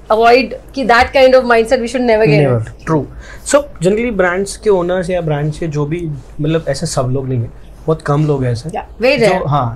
B: avoid कि that kind of mindset we should never get.
C: Never. True. So generally brands के owners या brands के जो भी, मतलब ऐसे सब लोग नहीं है, बहुत कम लोग हैं ऐसे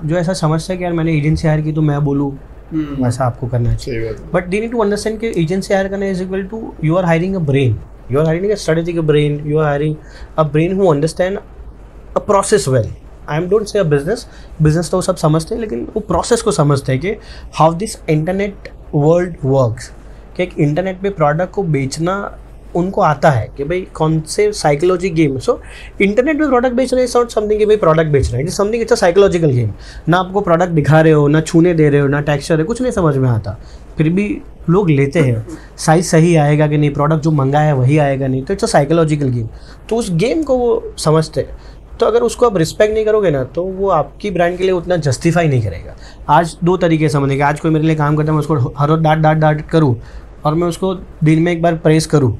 C: जो ऐसा समझते हैं कि यार मैंने एजेंसी हायर की तो मैं बोलूँ वैसा आपको करना चाहिए। But they need to understand कि एजेंसी हायर करना is equal to you are hiring a brain, you are hiring a strategic brain, you are hiring a brain who understand a process well. I am don't say a business तो सब समझते हैं, लेकिन वो प्रोसेस को समझते हैं कि how this internet world works, कि एक इंटरनेट पे प्रोडक्ट को बेचना उनको आता है कि भाई कौन से साइकोलॉजी गेम। सो इंटरनेट पे प्रोडक्ट बेच रहे हैं, नॉट समथिंग कि भाई प्रोडक्ट बेच रहे हैं, it is something, it's a psychological game. ना आपको प्रोडक्ट दिखा रहे हो, ना छूने दे रहे हो, ना टेक्सचर है, कुछ नहीं समझ में आता, फिर भी लोग लेते हैं। साइज सही आएगा कि नहीं, प्रोडक्ट जो मंगाया है वही आएगा नहीं, तो इट्स अ साइकोलॉजिकल गेम। तो उस गेम को वो समझते हैं। तो अगर उसको आप रिस्पेक्ट नहीं करोगे ना, तो वो आपकी ब्रांड के लिए उतना जस्टिफाई नहीं करेगा। आज 2 तरीके समझेंगे, आज कोई मेरे लिए काम करता है, मैं उसको हर रोज डांट करूँ और मैं उसको दिन में एक बार प्रेस करूँ,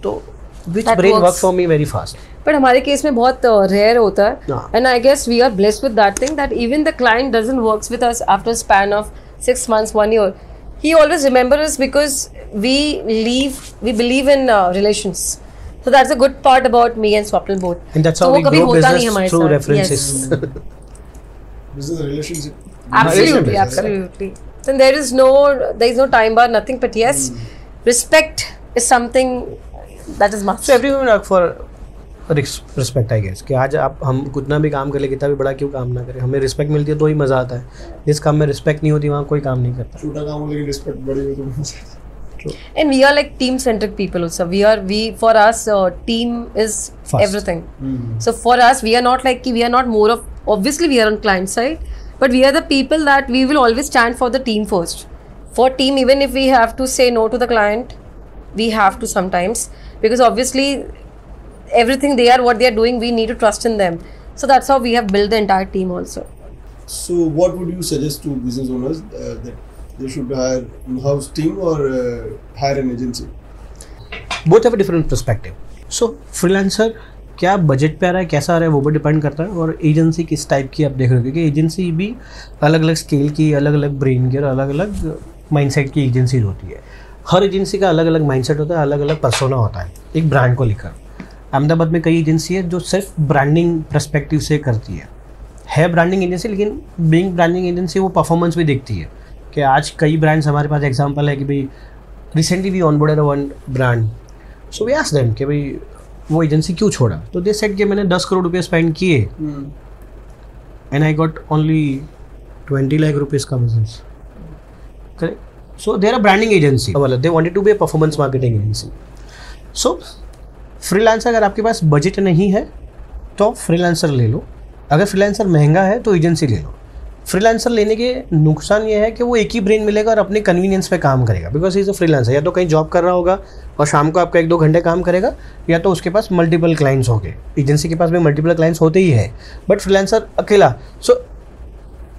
C: तो which brain works for me very fast.
B: But हमारे केस में बहुत rare होता है, and I guess we are blessed with that thing that even the client doesn't works with us after a span of 6 months, 1 year. He always remembers us because we believe in relations. So that's a good part about me and Swapnil both.
C: And that's how we grow business through references.
A: Business relationship.
B: Absolutely. Then there is no time bar, nothing. But yes, respect is something that is must.
C: So everyone work for respect, I guess. कि आज हम कितना भी काम कर ले, कितना भी बड़ा क्यों काम ना करें, हमें रिस्पेक्ट मिलती है तो ही मज़ा आता है। जिस काम में रिस्पेक्ट नहीं होती वहाँ कोई काम नहीं करता।
A: छोटा काम हो लेकिन रिस्पेक्ट बड़ी हो तो मज़ा आता है।
B: And we are like team centric people also. For us team is
C: First.
B: everything. So for us we are not like we are not more of, obviously we are on client side, but we are the people that we will always stand for the team first. For team, even if we have to say no to the client, we have to sometimes, because obviously everything what they are doing, we need to trust in them. So that's how we have built the entire team also.
A: So what would you suggest to business owners that they should hire in-house team or hire an agency?
C: Both have a different perspective. So freelancer क्या बजट पे आ रहा है, कैसा आ रहा है, वो भी डिपेंड करता है, और एजेंसी किस टाइप की आप देख रहे हो, क्योंकि एजेंसी भी अलग अलग स्केल की, अलग अलग ब्रेन की और अलग अलग माइंडसेट की एजेंसीज होती है। हर एजेंसी का अलग अलग माइंडसेट होता है, अलग अलग पर्सोना होता है एक ब्रांड को लेकर। अहमदाबाद में कई एजेंसी है जो सिर्फ ब्रांडिंग पर्सपेक्टिव से करती है ब्रांडिंग एजेंसी, लेकिन बीइंग ब्रांडिंग एजेंसी वो परफॉर्मेंस भी देखती है कि आज कई ब्रांड्स हमारे पास एग्जांपल है कि भाई recently we onboarded one brand, so we asked them कि भाई वो एजेंसी क्यों छोड़ा, तो दे सेड कि मैंने 10 करोड़ रुपये स्पेंड किए and I got only 20 lakh rupees का business, correct. So there are branding agency, they wanted to be a performance marketing agency. So freelancer अगर आपके पास बजट नहीं है तो फ्रीलांसर ले लो, अगर फ्रीलांसर महंगा है तो एजेंसी ले लो। फ्रीलांसर लेने के नुकसान ये है कि वो एक ही ब्रेन मिलेगा और अपने कन्वीनियंस पे काम करेगा, बिकॉज इज अ फ्रीलांसर, या तो कहीं जॉब कर रहा होगा और शाम को आपका 1-2 घंटे काम करेगा, या तो उसके पास मल्टीपल क्लाइंट्स होंगे। एजेंसी के पास भी मल्टीपल क्लाइंट्स होते ही है, बट फ्रीलांसर अकेला। So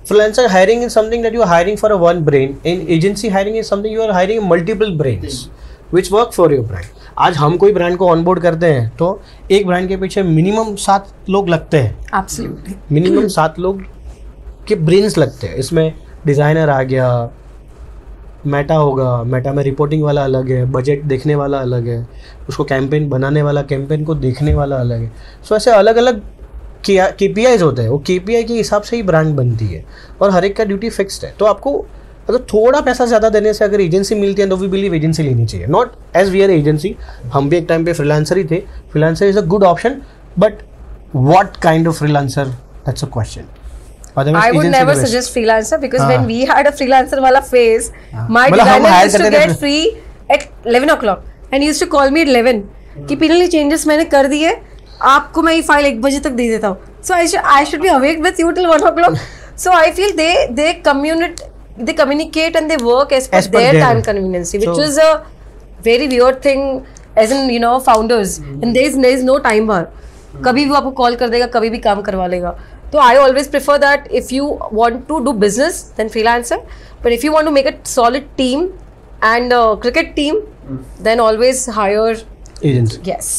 C: freelancer hiring is something that you are hiring for a one brain, in agency hiring is something you are hiring multiple brains which work for your brand. आज हम कोई ब्रांड को ऑनबोर्ड करते हैं तो एक ब्रांड के पीछे मिनिमम 7 लोग लगते हैं,
B: एब्सोल्युटली
C: मिनिमम 7 लोग के ब्रेन्स लगते हैं। इसमें डिज़ाइनर आ गया, मेटा होगा, मेटा में रिपोर्टिंग वाला अलग है, बजट देखने वाला अलग है, उसको कैंपेन बनाने वाला, कैंपेन को देखने वाला अलग है। सो ऐसे अलग अलग KPIs होते हैं, वो KPI के हिसाब से ही ब्रांड बनती है और हर एक का ड्यूटी फिक्स्ड है। तो आपको अगर थोड़ा पैसा ज़्यादा देने से अगर एजेंसी मिलती है तो वी बिलीव एजेंसी लेनी चाहिए, not as we are agency. हम भी एक टाइम पे फ्रीलांसर ही थे, freelancer is a good option, but what kind of freelancer, that's a question.
B: I would never suggest freelancer because when we had a freelancer वाला phase, my designer used to get free at 11 o'clock and he used to call me at 11 कि पिनली changes मैंने कर दिए, आपको मैं ये फाइल 1 बजे तक दे देता हूँ। So I should be awake with you till 1 o'clock. So I feel they communicate and they work as per their time convenience, which is a very weird thing as in founders, and there is no timer. कभी भी वो आपको कॉल कर देगा, कभी भी काम करवा लेगा। So I always prefer that if you want to do business, then freelancer. But if you want to make a solid team and a cricket team, then always hire
C: agency.
B: Yes.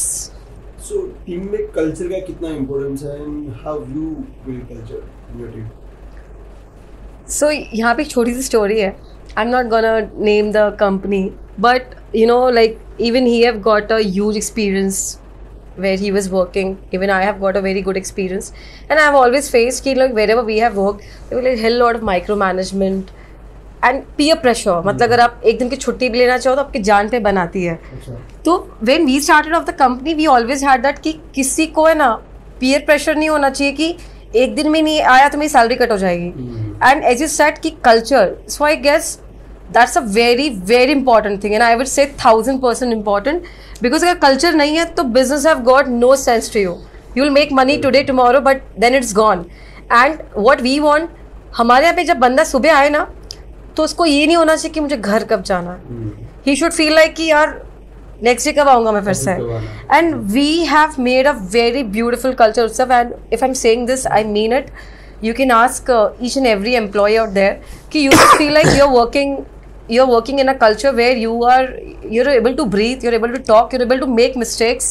A: So team में culture का कितना importance है and how you build culture in your team?
B: So यहाँ पे एक छोटी सी story है. I'm not gonna name the company, but like even he have got a huge experience where he was working. Even I have got a very good experience, and I have always faced कि like wherever we have worked, there was a hell lot of micromanagement and peer pressure. मतलब अगर आप एक दिन की छुट्टी भी लेना चाहो तो आपकी जान पे बनाती है। तो when we started off the company, we always had that कि किसी को है ना peer pressure नहीं होना चाहिए कि एक दिन में नहीं आया तो मेरी सैलरी कट हो जाएगी। And as you said कि culture, so I guess that's a very very important thing, and I would say 1000% important, because अगर culture नहीं है तो business have got no sense to you. You will make money today tomorrow but then it's gone. And what we want, हमारे यहाँ पे जब बंदा सुबह आए ना तो उसको ये नहीं होना चाहिए कि मुझे घर कब जाना है। He should feel like कि यार नेक्स्ट डे कब आऊँगा मैं फिर से। And we have made a very beautiful culture उत्सव, and if I am saying this I mean it. You can ask each and every employee out there कि you should feel like you're working in a culture where you're able to breathe, you're able to talk, you're able to make mistakes.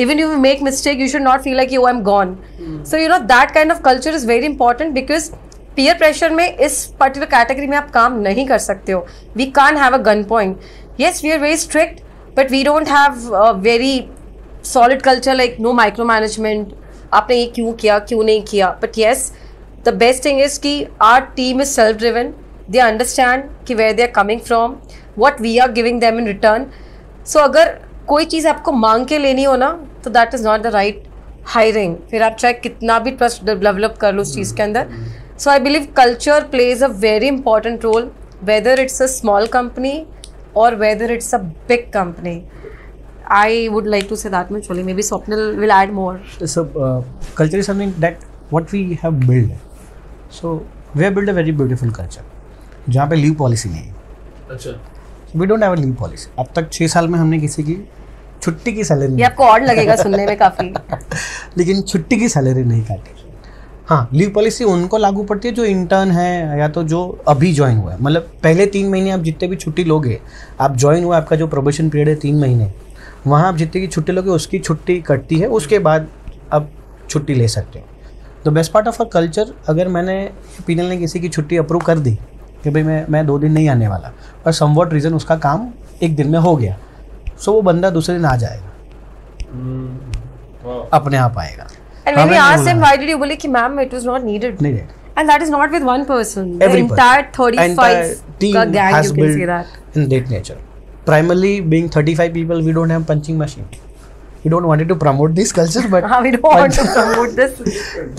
B: Even if you make mistake, you should not feel like I'm gone. So that kind of culture is very important, because peer pressure में इस particular category में आप काम नहीं कर सकते हो. We can't have a gun point. Yes, we are very strict, but we don't have a very solid culture like no micromanagement. आपने ये क्यों किया, क्यों नहीं किया? But yes, the best thing is कि our team is self-driven. They understand कि where they are coming from, what we are giving them in return. So अगर कोई चीज़ आपको मांग के लेनी हो ना, तो that is not the right hiring. फिर आप चाहे कितना भी ट्रस्ट डेवलप कर लो उस चीज़ के अंदर. So I believe culture plays a very important role, whether it's a small company or whether it's a big company. I would like to say that much only. Maybe Swapnil will add more.
C: So culture is something that what we have built. So we have built a very beautiful culture जहाँ पे लीव पॉलिसी नहीं है.
A: अच्छा.
C: We don't have a leave policy. अब तक 6 साल में हमने किसी की छुट्टी की सैलरी,
B: ये आपको ऑड लगेगा सुनने में काफ़ी,
C: लेकिन छुट्टी की सैलरी नहीं काटी. हाँ, लीव पॉलिसी उनको लागू पड़ती है जो इंटर्न है या तो जो अभी ज्वाइन हुआ है. मतलब पहले 3 महीने आप जितने भी छुट्टी लोगे, आप ज्वाइन हुआ, आपका जो प्रोबेशन पीरियड है 3 महीने, वहाँ आप जितने की छुट्टी लोगे उसकी छुट्टी कटती है. उसके बाद आप छुट्टी ले सकते हो. The best part of a culture, अगर मैंने पीनल ने किसी की छुट्टी अप्रूव कर दी कि भाई मैं 2 दिन नहीं आने वाला, और समवॉट रीज़न उसका काम 1 दिन में हो गया, सो वो बंदा दूसरे दिन आ जाएगा. अपने आप आएगा.
B: And when we asked him why did you बोले कि ma'am it was not needed. And that is not with one person. The entire 35
C: team
B: का gang,
C: has
B: you can
C: built
B: say that.
C: in that nature. Primarily being 35 people, we don't have punching machine. We don't wanted to promote this culture, but
B: we don't want to promote this.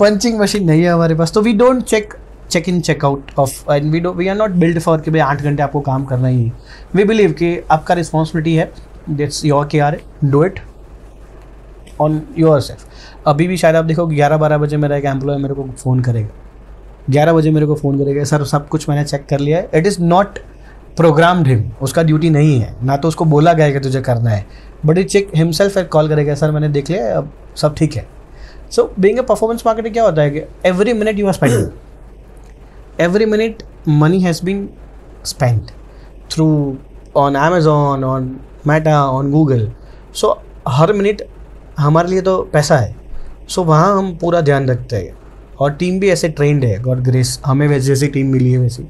C: punching machine नहीं है हमारे पास, तो we don't check in check out of, and we are not built for कि भाई 8 घंटे आपको काम करना ही. We believe कि आपका responsibility है, that's your care, do it on yourself. अभी भी शायद आप देखो 11-12 बजे मेरा एक एम्प्लॉय मेरे को फ़ोन करेगा, 11 बजे मेरे को फ़ोन करेगा, सर सब कुछ मैंने चेक कर लिया है. It is not programmed him, उसका ड्यूटी नहीं है, ना तो उसको बोला गया है कि तुझे करना है, बट ही चेक हिमसेल्फ एक कॉल करेगा, सर मैंने देख लिया अब सब ठीक है. So being a performance marketer क्या होता है कि every minute you are spending, every minute money has been spend through on Amazon, on Meta, on Google. So हर मिनट हमारे लिए तो पैसा है. सो वहाँ हम पूरा ध्यान रखते हैं, और टीम भी ऐसे ट्रेंड है, गॉड ग्रेस हमें जैसी टीम मिली है वैसी,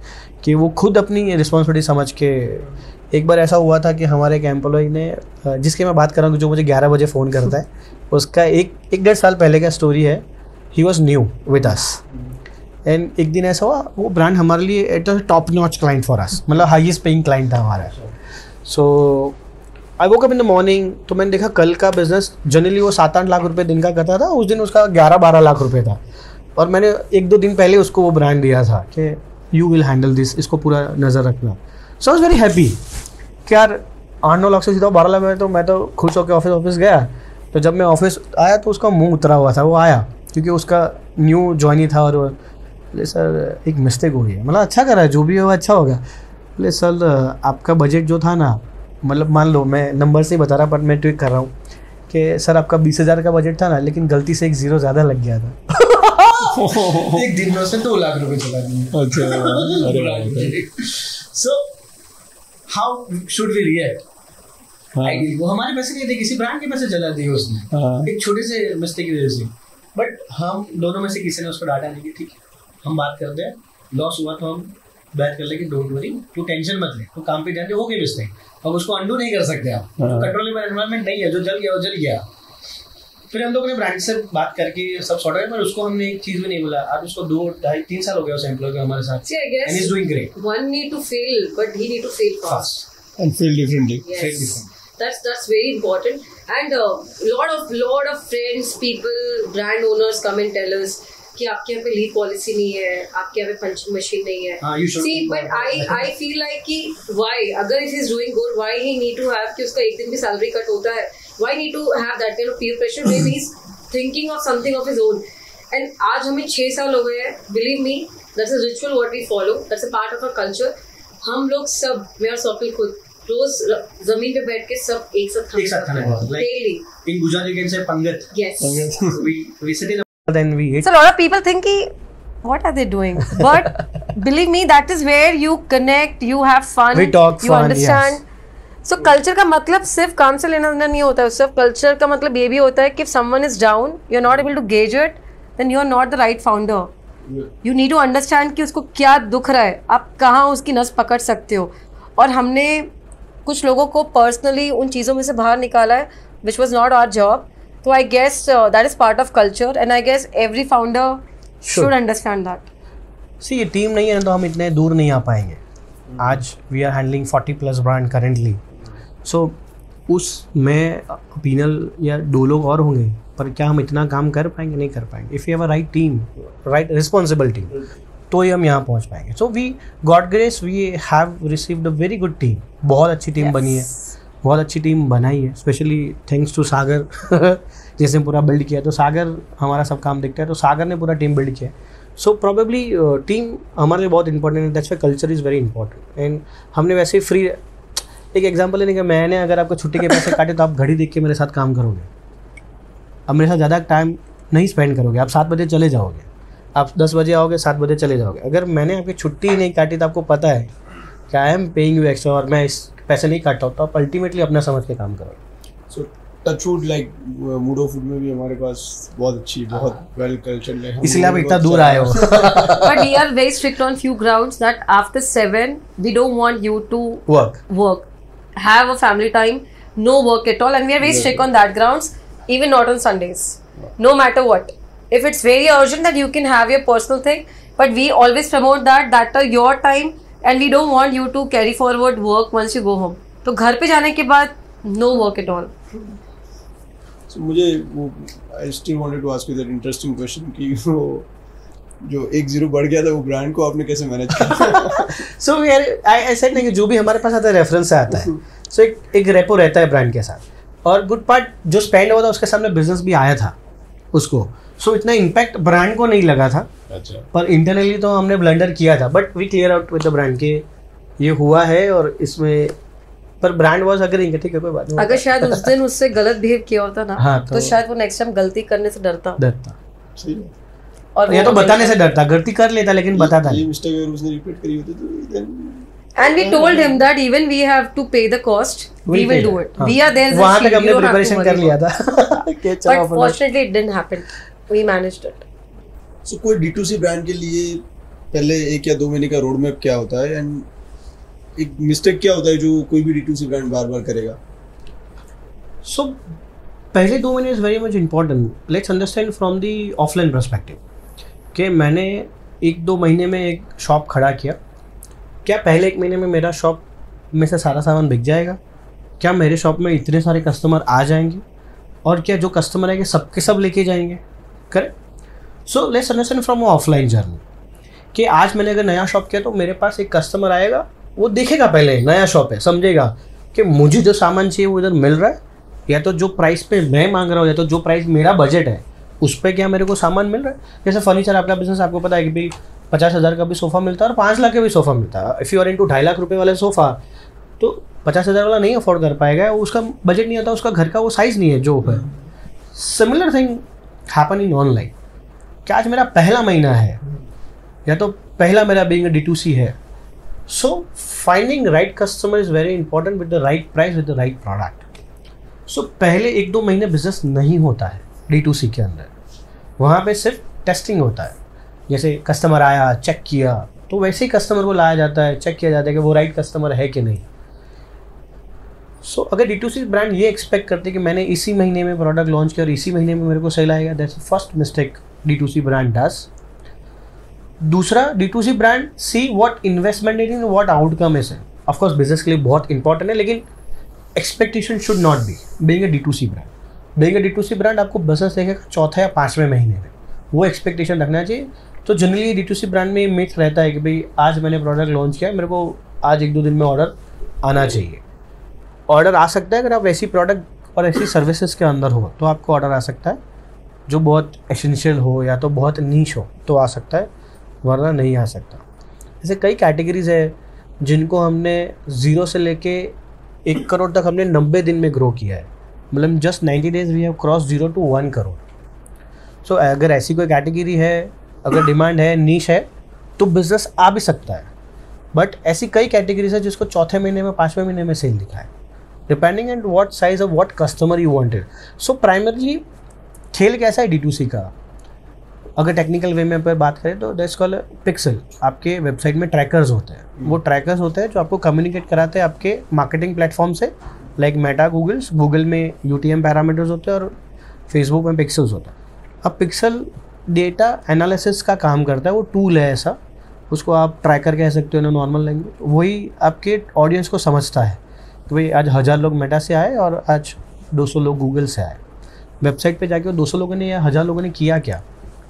C: कि वो खुद अपनी रिस्पॉन्सिबिलिटी समझ के. एक बार ऐसा हुआ था कि हमारे एक एम्प्लॉय ने, जिसकी मैं बात कर रहा हूँ, जो मुझे 11 बजे फ़ोन करता है, उसका एक 1.5 साल पहले का स्टोरी है. He was new with us, and एक दिन ऐसा हुआ, वो ब्रांड हमारे लिए it was top notch client for us, मतलब हाईएस्ट पेइंग क्लाइंट था हमारा. So I woke up in the morning, तो मैंने देखा कल का बिजनेस जनरली वो 7-8 लाख रुपए दिन का करता था, उस दिन उसका 11-12 लाख रुपए था. और मैंने 1-2 दिन पहले उसको वो ब्रांड दिया था कि यू विल हैंडल दिस, इसको पूरा नज़र रखना. सो आई वाज वेरी हैप्पी कि यार 8-9 लाख से सीधा 12 लाख में, तो मैं तो खुश होकर ऑफिस गया. तो जब मैं ऑफिस आया तो उसका मुंह उतरा हुआ था. वो आया क्योंकि उसका न्यू ज्वाइनी था, और बोले सर एक मिस्टेक हो गई है. मतलब अच्छा करा है, जो भी होगा अच्छा होगा. बोले सर आपका बजट जो था ना, मतलब मान लो मैं नंबर से ही बता रहा, पर मैं ट्विक कर रहा हूँ कि सर आपका 20,000 का बजट था ना, लेकिन गलती से एक 0 ज़्यादा लग गया था. एक दिन में उसने 2 लाख रुपए चला दिए. अच्छा. So how should we react? वो हमारे पैसे नहीं थे, किसी ब्रांड के पैसे चला दिए उसने, एक छोटे से मिस्टेक की वजह से. बट हम दोनों में से किसी ने उसको डांटा नहीं कि ठीक है हम बात करते हैं, लॉस हुआ तो हम बात कर लेंगे, डोंट वरी, तू टेंशन मत ले, तो काम पे ध्यान दे, हो गई मिस्टेक, अब उसको अंडू नहीं कर सकते आप. कंट्रोलेबल एनवायरनमेंट नहीं है, जो जल गया वो जल गया. फिर हम लोगों ने ब्रांड से बात करके सब सॉर्ट आउट, पर उसको हमने एक चीज भी नहीं बोला. आज उसको 2-2.5-3 साल हो गया उस एम्प्लॉय को हमारे साथ. And he's doing great.
B: One need to fail, but he need to fail fast
A: and fail differently.
B: Yes. That's very important. And lot of friends, people, brand owners come and tell us कि आपके यहाँ पे लीड पॉलिसी नहीं है, आपके यहाँ पे पंचिंग मशीन नहीं है. See, but I feel like कि why, अगर if he's doing good, why he need to have कि उसका एक दिन भी सैलरी कट होता है, why need to have that kind of peer pressure? Maybe he's thinking of something of his own. And आज हमें 6 साल हो गए हैं. Believe me, that's a ritual what we follow. That's a part of our culture. हम लोग सब, मेरा स्वप्निल खुद रोज जमीन पे बैठ के सब एक साथ खाना daily.
C: In Gujarat you can say pangat.
B: Yes.
C: We sit in a then we eat.
B: So a lot of people think what are they doing? But believe me, that is where you connect, you have fun,
C: we talk,
B: you understand. Yes. So culture का मतलब सिर्फ काम से लेना देना नहीं होता है. सिर्फ culture का मतलब ये भी होता है कि if someone is down, you're not able to gauge it, then you're not the right founder. You need to understand कि उसको क्या दुख रहा है, आप कहाँ उसकी नस पकड़ सकते हो. और हमने कुछ लोगों को पर्सनली उन चीज़ों में से बाहर निकाला है, which was not our job. So I guess that is part of culture, and I guess every founder should understand that.
C: See, ये टीम नहीं है तो हम इतने दूर नहीं आ पाएंगे. आज we are handling 40+ brand currently. So उसमें पीनल या 2 लोग और होंगे, पर क्या हम इतना काम कर पाएंगे? नहीं कर पाएंगे. If we have a right team, right responsible team, तो ही हम यहाँ पहुँच पाएंगे. So we, God grace, we have received a very good team. बहुत अच्छी टीम बनी है, बहुत अच्छी टीम बनाई है. स्पेशली थैंक्स टू सागर जिसने पूरा बिल्ड किया. तो सागर हमारा सब काम देखता है, तो सागर ने पूरा टीम बिल्ड किया. सो प्रोबेबली टीम हमारे लिए बहुत इंपॉर्टेंट है. That's why culture is very important. And हमने वैसे ही फ्री, एक एग्जांपल लेने का, मैंने अगर आपको छुट्टी के पैसे काटे तो आप घड़ी देख के मेरे साथ काम करोगे. अब मेरे साथ ज़्यादा टाइम नहीं स्पेंड करोगे. आप 7 बजे चले जाओगे, आप 10 बजे आओगे, 7 बजे चले जाओगे. अगर मैंने आपकी छुट्टी ही नहीं काटी तो आपको पता है कि I am paying you extra और मैं इस पैसे नहीं काटता हूँ, तो आप अल्टीमेटली अपना समझ के काम करोगे.
A: सो टच वुड, लाइक मूडो फूड में भी हमारे पास बहुत अच्छी, बहुत वेल कल्चर्ड है,
C: इसलिए आप इतना दूर आए हो.
B: But we are very strict on few grounds that after 7 we don't want you to work, have a family time, no work at all, and we are very strict on that grounds. Even not on Sundays. No matter what. If it's very urgent, then you can have your personal thing. But we always promote that your time, and we don't want you to carry forward work once you go home. तो घर पे जाने के बाद no work at all.
A: So मुझे वो I still wanted to ask you that interesting question कि वो जो 1-0 बढ़ गया था वो ब्रांड को आपने कैसे मैनेज किया?
C: सो आई सेड नहीं कि जो भी हमारे पास आता है रेफरेंस से आता है, सो एक रेपो रहता है ब्रांड के साथ, और गुड पार्ट जो स्पेंड हुआ था उसके सामने बिजनेस भी आया था उसको, सो इतना इम्पैक्ट ब्रांड को नहीं लगा था.
A: अच्छा.
C: पर इंटरनली तो हमने ब्लंडर किया था, but we clear out with the brand के ये हुआ है और इसमें, पर ब्रांड वाज अग्रीइंग, ठीक है कोई बात नहीं.
B: अगर शायद उस दिन उससे गलत बिहेव किया होता ना,
C: हाँ,
B: तो शायद वो नेक्स्ट टाइम गलती करने से डरता.
A: सही है.
B: और
C: ये तो बताने से डरता, गलती कर लेता लेकिन बताता
A: ये
C: नहीं.
A: मिस्टेक अगर उसने रिपीट करी होती तो then
B: And we told him that even we have to pay the cost, we will do it. We are there.
C: वहाँ तक हमने प्रिपरेशन कर लिया था.
B: But fortunately it didn't happen. We managed it.
A: So कोई D2C ब्रांड के लिए पहले 1 या 2 महीने का रोड मैप क्या होता है, एंड एक मिस्टेक क्या होता है जो कोई भी D2C ब्रांड बार-बार करेगा?
C: So पहले 2 महीने is very much important. Let's understand from the offline perspective कि मैंने 1-2 महीने में एक शॉप खड़ा किया. क्या पहले 1 महीने में मेरा शॉप में से सारा सामान बिक जाएगा? क्या मेरे शॉप में इतने सारे कस्टमर आ जाएंगे? और क्या जो कस्टमर आएंगे सबके सब लेके जाएंगे? Correct. So let's understand from offline journey कि आज मैंने अगर नया शॉप किया तो मेरे पास एक कस्टमर आएगा, वो देखेगा पहले नया शॉप है, समझेगा कि मुझे जो सामान चाहिए वो इधर मिल रहा है, या तो जो प्राइस पे मैं मांग रहा हूँ या तो जो प्राइस मेरा बजट है उस पर क्या मेरे को सामान मिल रहा है. जैसे फर्नीचर आपका बिजनेस, आपको पता है कि भाई 50,000 का भी सोफ़ा मिलता है और 5 लाख का भी सोफ़ा मिलता है. If you are into 2.5 lakh रुपए वाले सोफ़ा, तो 50,000 वाला नहीं अफोर्ड कर पाएगा, उसका बजट नहीं आता, उसका घर का वो साइज़ नहीं है जो है. Similar thing happen in online. क्या आज मेरा पहला महीना है या तो पहला मेरा बीइंग अ D2C है, so finding right customer is very important with the right price with the right product. So पहले 1-2 महीने बिजनेस नहीं होता है D2C के अंदर. वहाँ पे सिर्फ टेस्टिंग होता है. जैसे कस्टमर आया, चेक किया, तो वैसे ही कस्टमर को लाया जाता है, चेक किया जाता है कि वो राइट कस्टमर है कि नहीं. सो अगर D2C ब्रांड ये एक्सपेक्ट करते कि मैंने इसी महीने में प्रोडक्ट लॉन्च किया और इसी महीने में मेरे को सेल आएगा, that's the first mistake D2C brand does. दूसरा, D2C brand see what investment in what outcome is. Of course business के लिए बहुत इंपॉर्टेंट है, लेकिन expectation should not be being a D2C brand. Being a D2C brand आपको बिजनेस देखेगा 4th या 5वें महीने में, वो एक्सपेक्टेशन रखना चाहिए. तो जनरली D2C ब्रांड में ये मिथ रहता है कि भाई आज मैंने प्रोडक्ट लॉन्च किया, मेरे को आज 1-2 दिन में ऑर्डर आना चाहिए. ऑर्डर आ सकता है अगर आप ऐसी प्रोडक्ट और ऐसी सर्विसेज के अंदर हो तो आपको ऑर्डर आ सकता है. जो बहुत एसेंशियल हो या तो बहुत नीश हो तो आ सकता है, वरना नहीं आ सकता. ऐसे कई कैटेगरीज है जिनको हमने 0 से लेके 1 करोड़ तक हमने 90 दिन में ग्रो किया है. मतलब just 90 days we have cross 0 to 1 crore. So अगर ऐसी कोई कैटेगरी है, अगर डिमांड है, नीश है, तो बिजनेस आ भी सकता है. बट ऐसी कई कैटेगरीज है जिसको 4थे महीने में, 5वें महीने में सेल दिखा है, depending and what size of what customer you wanted. So primarily खेल कैसा है D2C का, अगर टेक्निकल वे में पर बात करें तो दैट्स कॉल्ड पिक्सल. आपके वेबसाइट में ट्रैकर्स होते हैं. वो ट्रैकर्स होते हैं जो आपको कम्युनिकेट कराते हैं आपके मार्केटिंग प्लेटफॉर्म से, लाइक मेटा, गूगल में UTM पैरामीटर्स होते हैं और फेसबुक में पिक्सल्स होता है. अब पिक्सल डेटा एनालिसिस का काम करता है, वो टूल है ऐसा, उसको आप ट्रैकर कह सकते हो ना नॉर्मल लैंग्वेज. वही आपके ऑडियंस को समझता है कि भाई आज 1000 लोग मेटा से आए और आज 200 लोग गूगल से आए. वेबसाइट पे जाके 200 लोगों ने या 1000 लोगों ने किया क्या,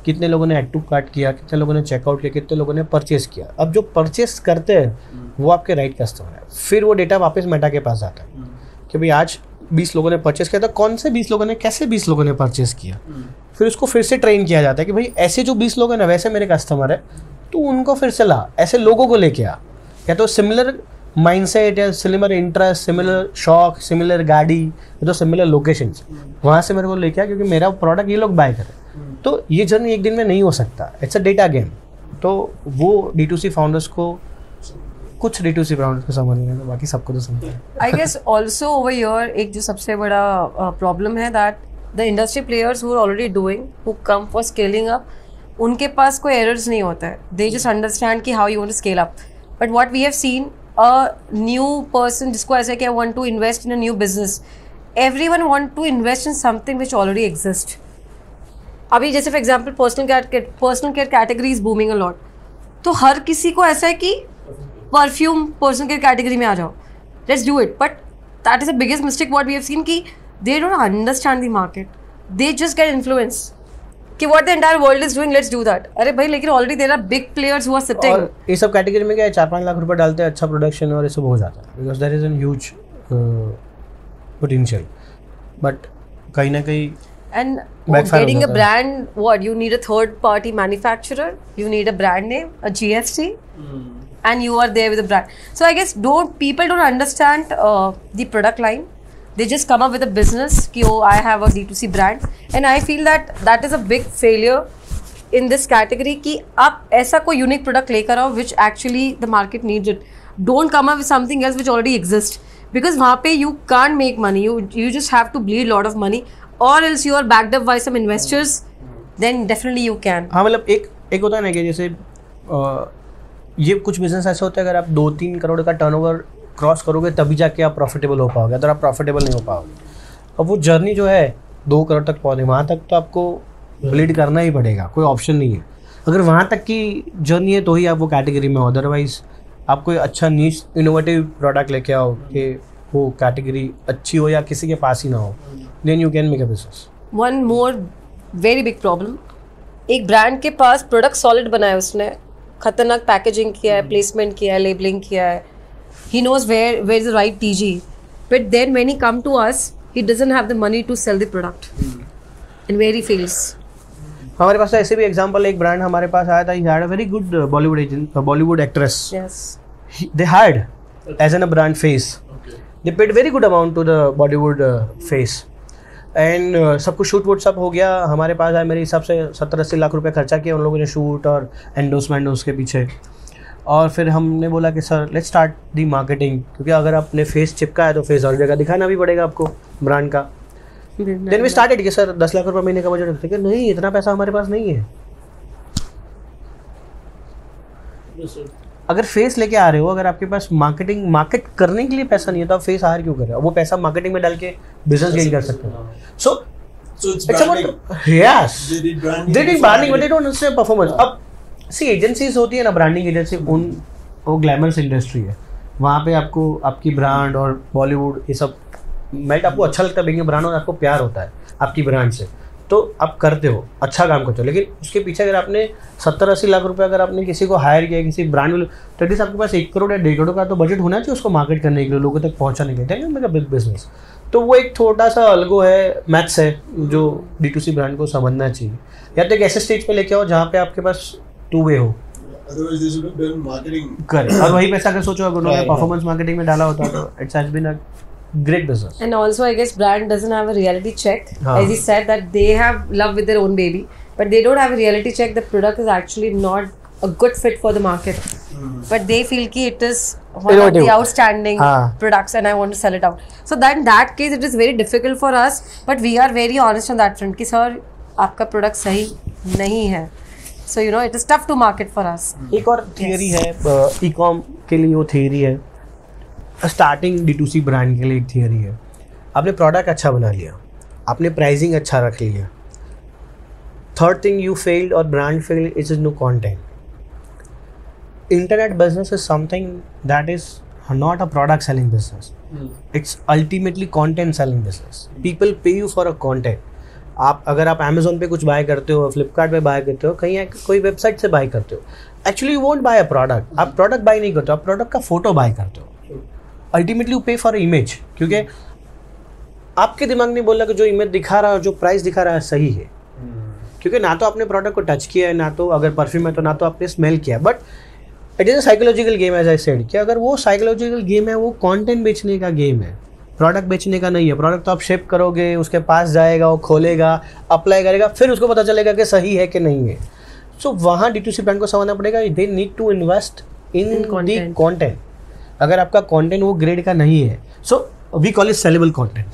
C: कितने लोगों ने ऐड टू कार्ट किया, कितने लोगों ने चेकआउट किया, कितने लोगों ने परचेस किया. अब जो परचेस करते हैं वो आपके राइट कस्टमर है. फिर वो डेटा वापस मेटा के पास आता है कि भाई आज 20 लोगों ने परचेस किया था, कौन से 20 लोगों ने, कैसे 20 लोगों ने परचेस किया. फिर उसको फिर से ट्रेन किया जाता है कि भाई ऐसे जो 20 लोग हैं ना वैसे मेरे कस्टमर है, तो उनको फिर से ला, ऐसे लोगों को लेके आ, या तो सिमिलर माइंडसेट या सिमिलर इंटरेस्ट, सिमिलर शौक, सिमिलर गाड़ी, या तो सिमिलर लोकेशंस, वहाँ से मेरे को लेके आ, क्योंकि मेरा प्रोडक्ट ये लोग बाय करें. तो ये जर्नी एक दिन में नहीं हो सकता, इट्स अ डेटा गेम. तो वो D2C फाउंडर्स को, कुछ D2C फाउंडर्स को समझ नहीं आता, बाकी सबको तो समझ है.
B: I guess also over here एक जो सबसे बड़ा प्रॉब्लम है that the industry players who are already doing, who come for scaling up, उनके पास कोई एरर्स नहीं होता है. दे जस्ट अंडरस्टैंड कि how you want to scale up. But what we have seen, a new person जिसको ऐसा कि I want to invest in a new business, everyone want to invest in something which already exists. अभी जैसे for example personal care category is booming a lot, तो हर किसी को ऐसा है कि परफ्यूम पर्सनल केयर कैटेगरी में आ जाओ, let's do it. But that is the biggest mistake what we have seen कि they don't understand the market, they just get influence कि what the entire world is doing, let's do that. अरे भाई लेकिन already there are big players who are sitting.
C: और ये सब कैटेगरी में क्या है, 4-5 लाख रुपए डालते हैं, अच्छा प्रोडक्शन और ये सब हो जाता है, because there is an huge potential. But कहीं ना कहीं
B: and getting a brand, what you need a third party manufacturer, you need a brand name, a GST, and you are there with a brand. So I guess people don't understand the product line. They just come up with a business ki oh I have a D2C brand, and I feel that is a big failure in this category ki aap aisa koi unique product lekar aao which actually the market needs it. Don't come up with something else which already exists, because wahan pe you can't make money, you just have to bleed lot of money, or else you are backed up by some investors, then definitely you can.
C: हाँ मतलब एक होता है ना कि जैसे ये कुछ बिजनेस ऐसे होते हैं, अगर आप 2-3 करोड़ का टर्नओवर क्रॉस करोगे तभी जाके आप प्रॉफिटेबल हो पाओगे, अगर आप प्रॉफिटेबल नहीं हो पाओगे. अब वो जर्नी जो है 2 करोड़ तक पहुँचे, वहाँ तक तो आपको ब्लीड करना ही पड़ेगा, कोई ऑप्शन नहीं है. अगर वहाँ तक की जर्नी है तो ही आप वो कैटेगरी में हो, अदरवाइज आप कोई अच्छा नीश इनोवेटिव प्रोडक्ट लेके आओ कि वो कैटेगरी अच्छी हो या किसी के पास ही ना हो, then you can make a business.
B: One more very big problem, एक ब्रांड के पास प्रोडक्ट सॉलिड बनाया, उसने खतरनाक पैकेजिंग किया है, प्लेसमेंट किया है, लेबलिंग किया है, he knows where is the right TG, but then when he come to us he doesn't have the money to sell the product and where he fails.
C: हमारे पास ऐसे भी एग्जांपल, एक ब्रांड हमारे पास आया था, he had a very good Bollywood actress.
B: Yes.
C: They hired as a brand face. They paid very good amount to the Bollywood face. And सब कुछ शूट वूट सब हो गया, हमारे पास आया, मेरे हिसाब से 70-80 लाख रुपए खर्चा किया उन लोगों ने शूट और एंडोसमेंट उसके पीछे. और फिर हमने बोला कि sir let's start the marketing, क्योंकि अगर आपने फेस चिपका है तो फेस और जगह दिखाना भी पड़ेगा आपको ब्रांड का. देन वी स्टार्टेड कि सर 10 लाख रुपए महीने का बजट रखते हैं. नहीं, इतना पैसा हमारे पास नहीं है. अगर फेस लेके आ रहे हो, अगर आपके पास मार्केट करने के लिए पैसा नहीं है तो आप फेस हायर क्यों कर रहे हो? वो पैसा मार्केटिंग में डाल के बिजनेस गेन कर सकते हो. सो
A: it's branding.
C: Yes,
A: they did
C: branding but they don't understand performance. अब सी एजेंसीज होती है ना, ब्रांडिंग एजेंसी, वो ग्लैमरस इंडस्ट्री है, वहाँ पे आपको आपकी ब्रांड और बॉलीवुड ये सब मेल्ट, आपको अच्छा लगता है बिगिंग ब्रांड और आपको प्यार होता है आपकी ब्रांड से, तो आप करते हो, अच्छा काम करते हो. लेकिन उसके पीछे अगर आपने 70-80 लाख रुपए अगर आपने किसी को हायर किया, किसी ब्रांड में, तो एटलीस्ट आपके पास 1 करोड़ या 1.5 करोड़ का तो बजट होना चाहिए उसको मार्केट करने के लिए, लोगों तक पहुंचाने के लिए. मेरा बिग बिजनेस, तो वो एक छोटा सा अलगो है, मैथ्स है जो D2C ब्रांड को समझना चाहिए. या तो एक ऐसे स्टेज पे लेके आओ जहाँ पे आपके पास 2 वे हो, और वही पैसा अगर सोचो अगर उन्होंने परफॉर्मेंस मार्केटिंग में डाला होता तो it's has been a great business.
B: And also I guess brand doesn't have a reality check. As he said that they have love with their own baby, but they don't have a reality check. The product is actually not a good fit for the market, but they feel ki it is one of the outstanding products and I want to sell it out. So that in that case it is very difficult for us, but we are very honest on that front ki sir आपका product सही नहीं है. So you know it is tough to market for us.
C: एक और थियरी है e-com के लिए, वो थियरी है स्टार्टिंग D2C ब्रांड के लिए. एक थियरी है, आपने प्रोडक्ट अच्छा बना लिया, आपने प्राइसिंग अच्छा रख लिया, थर्ड थिंग यू फेल्ड और brand failed is no content. Internet business is something that is not a product selling business, it's ultimately content selling business. People pay you for a content. अगर आप अमेजोन पे कुछ बाय करते हो, फ्लिपकार्ट पे बाय करते हो, कहीं कोई वेबसाइट से बाय करते हो, actually you won't buy a product. आप प्रोडक्ट बाय नहीं करते हो, आप प्रोडक्ट का फोटो बाय करते हो. अल्टीमेटली यू पे फॉर इमेज, क्योंकि आपके दिमाग ने बोला कि जो इमेज दिखा रहा है, जो प्राइस दिखा रहा है सही है, क्योंकि ना तो आपने प्रोडक्ट को टच किया है, ना तो अगर परफ्यूम है तो ना तो आपने स्मेल किया. But it is a psychological game as I said, कि अगर वो साइकोलॉजिकल गेम है, वो कंटेंट बेचने का गेम है, प्रोडक्ट बेचने का नहीं है. प्रोडक्ट तो आप शिप करोगे, उसके पास जाएगा, वो खोलेगा, अप्लाई करेगा, फिर उसको पता चलेगा कि सही है कि नहीं है. सो वहाँ D2C ब्रांड को समझना पड़ेगा, they need to invest in the content. अगर आपका कंटेंट वो ग्रेड का नहीं है, so we call it sellable content.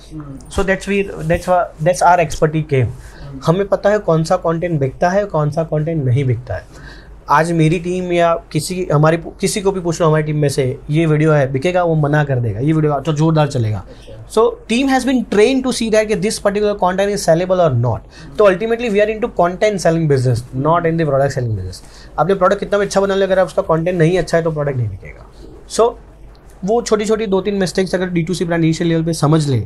C: So that's our expertise game. हमें पता है कौन सा कंटेंट बिकता है, कौन सा कंटेंट नहीं बिकता है. आज मेरी टीम या किसी को भी पूछ लो हमारी टीम में से ये वीडियो है बिकेगा, वो मना कर देगा, ये वीडियो तो जोरदार चलेगा. So team has been train to see that this particular content is sellable और नॉट. तो ultimately we are into content selling business, not in the product selling business. आपने प्रोडक्ट कितना भी अच्छा बना लिया, अगर उसका कंटेंट नहीं अच्छा है तो प्रोडक्ट नहीं बिकेगा. सो वो छोटी छोटी 2-3 मिस्टेक्स अगर D2C ब्रांड इनिशियल लेवल पे समझ ले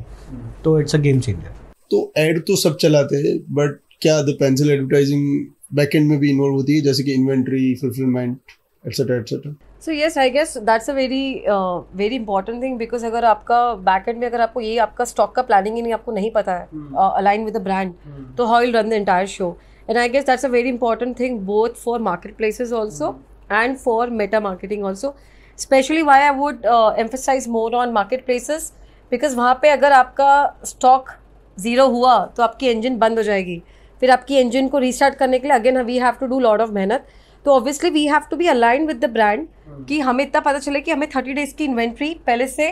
C: तो इट्स अ गेम चेंजर.
A: तो एड तो सब चलाते हैं, बट क्या द पेंसिल एडवर्टाइजिंग बैकएंड में भी इन्वॉल्व होती है, जैसे कि inventory, fulfilment, etcetera etcetera?
B: So yes, I guess that's a very important thing, because अगर आपका बैकएंड में अगर आपको ये आपका स्टॉक का प्लानिंग ही नहीं, आपको नहीं पता है अलाइन विद द ब्रांड, तो how will run the entire show. And I guess that's a very important thing both for market places also and for Meta marketing also. Specially why I would emphasise more on market places, because वहाँ पे अगर आपका स्टॉक ज़ीरो हुआ तो आपकी इंजन बंद हो जाएगी. फिर आपकी इंजन को रीस्टार्ट करने के लिए again we have to do lot of मेहनत. तो obviously we have to be align with the brand कि हमें इतना पता चले कि हमें 30 डेज की इन्वेंट्री पहले से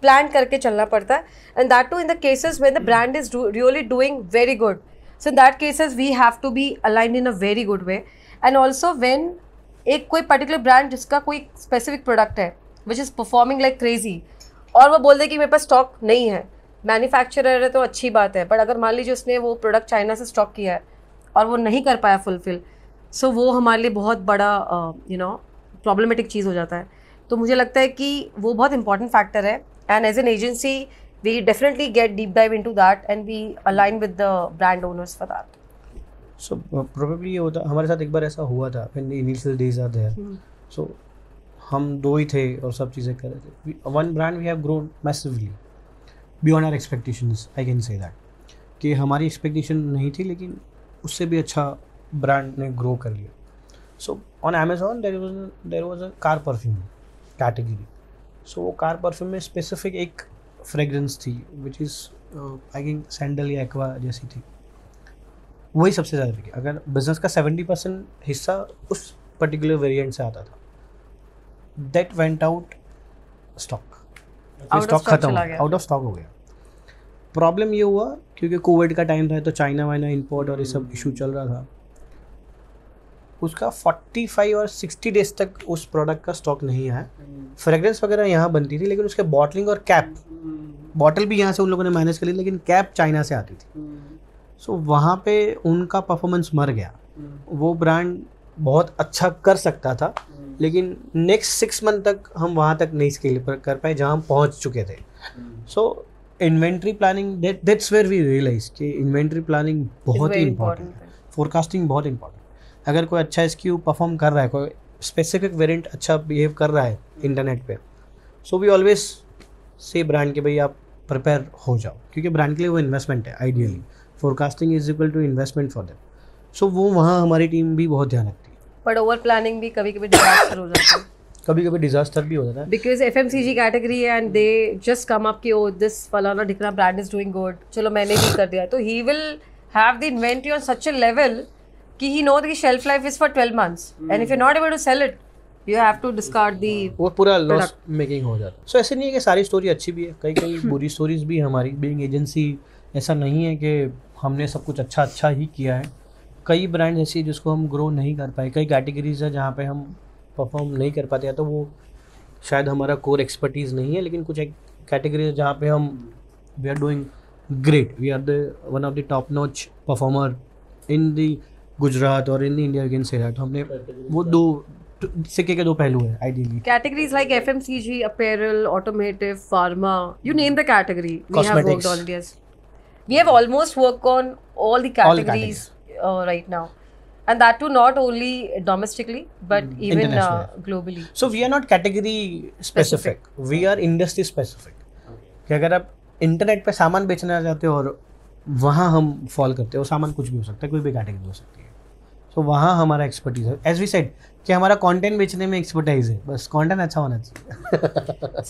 B: प्लान करके चलना पड़ता है. And that too in the cases when the brand is really doing very good. So in that cases we have to be aligned in a very good way. And also when एक कोई पर्टिकुलर ब्रांड जिसका कोई स्पेसिफिक प्रोडक्ट है which is performing like crazy, और वो बोल दे कि मेरे पास स्टॉक नहीं है, मैन्युफैक्चरर है तो अच्छी बात है, बट अगर मान लीजिए उसने वो प्रोडक्ट चाइना से स्टॉक किया है और वो नहीं कर पाया फुलफिल, सो वो हमारे लिए बहुत बड़ा प्रॉब्लमेटिक चीज़ हो जाता है. तो मुझे लगता है कि वो बहुत इंपॉर्टेंट फैक्टर है. And as an agency we definitely get deep dive into that and we align with the brand owners for that.
C: So probably ये होता, हमारे साथ एक बार ऐसा हुआ था when the initial days are there. So हम 2 ही थे और सब चीज़ें कर रहे थे. One brand we have grown massively beyond our expectations, I can say that, कि हमारी एक्सपेक्टेशन नहीं थी लेकिन उससे भी अच्छा ब्रांड ने ग्रो कर लिया. So on Amazon there was a car perfume category. So वो कार परफ्यूम में स्पेसिफिक एक फ्रेगरेंस थी which is I think sandal या एक्वा जैसी थी, वही सबसे ज़्यादा बिकी. अगर बिजनेस का 70% हिस्सा उस पर्टिकुलर वेरिएंट से आता था, दैट वेंट आउट स्टॉक खत्म, आउट ऑफ स्टॉक हो गया. प्रॉब्लम ये हुआ क्योंकि कोविड का टाइम था तो चाइना वाइना इंपोर्ट और ये सब इशू चल रहा था. उसका 45 और 60 डेज तक उस प्रोडक्ट का स्टॉक नहीं आया. फ्रेग्रेंस वगैरह यहाँ बनती थी लेकिन उसके बॉटलिंग और कैप, बॉटल भी यहाँ से उन लोगों ने मैनेज कर ली लेकिन कैप चाइना से आती थी. सो वहाँ पे उनका परफॉर्मेंस मर गया. वो ब्रांड बहुत अच्छा कर सकता था लेकिन नेक्स्ट 6 मंथ तक हम वहाँ तक नहीं स्केल कर पाए जहाँ हम पहुँच चुके थे. So inventory planning, that's where we realize कि इन्वेंट्री प्लानिंग बहुत ही इंपॉर्टेंट है, फोरकास्टिंग बहुत इंपॉर्टेंट. अगर कोई अच्छा SKU परफॉर्म कर रहा है, कोई स्पेसिफिक वेरिएंट अच्छा बिहेव कर रहा है इंटरनेट पे, so we always say brand के भाई आप प्रिपेयर हो जाओ, क्योंकि ब्रांड के लिए वो इन्वेस्टमेंट है. Ideally forecasting is equal to investment for them. So वो वहाँ हमारी टीम भी बहुत ध्यान रखती है.
B: बट ओवर प्लानिंग भी कभी कभी डिजास्टर हो जाता है.
C: कभी कभी डिजास्टर भी हो जाता है
B: बिकॉज FMCG कैटेगरी है and they just come up कि ओ दिस फलाना ढिकना ब्रांड इज डूइंग गुड, चलो मैंने भी कर दिया. तो he will have the inventory on such a level कि he know the shelf life is for 12 months and if you not able to sell it you have to discard the,
C: वो पूरा लॉस मेकिंग हो जाता है. सो ऐसे नहीं है कि सारी स्टोरी अच्छी भी है, कई कई बुरी स्टोरीज भी हमारी. बीइंग एजेंसी ऐसा नहीं है कि हमने सब कुछ अच्छा ही किया है. कई ब्रांड ऐसी जिसको हम ग्रो नहीं कर पाए, कई कैटेगरीज है जहाँ पे हम परफॉर्म नहीं कर पाते, या तो वो शायद हमारा कोर एक्सपर्टीज़ नहीं है, लेकिन कुछ एक कैटेगरीज जहाँ पे हम we are doing great, we are the one of the top notch performer in the Gujarat और in the India, you can say that. हमने वो 2 सिक्के के 2 पहलू हैं. Ideally
B: categories like FMCG, apparel, automotive, pharma, you name the category, we have worked on it. Yes, we have almost worked on all the categories right now, and that too not only domestically but even globally.
C: So we are not category specific, we are industry specific. कि अगर आप इंटरनेट पे सामान बेचना चाहते हो और वहाँ हम फॉल करते हो, सामान कुछ भी हो सकता है, कोई भी कैटेगरी हो सकती है. सो वहाँ हमारा एक्सपर्टीज है. एज वी सेड कि हमारा कंटेंट बेचने में एक्सपर्टाइज है, बस कंटेंट अच्छा होना चाहिए.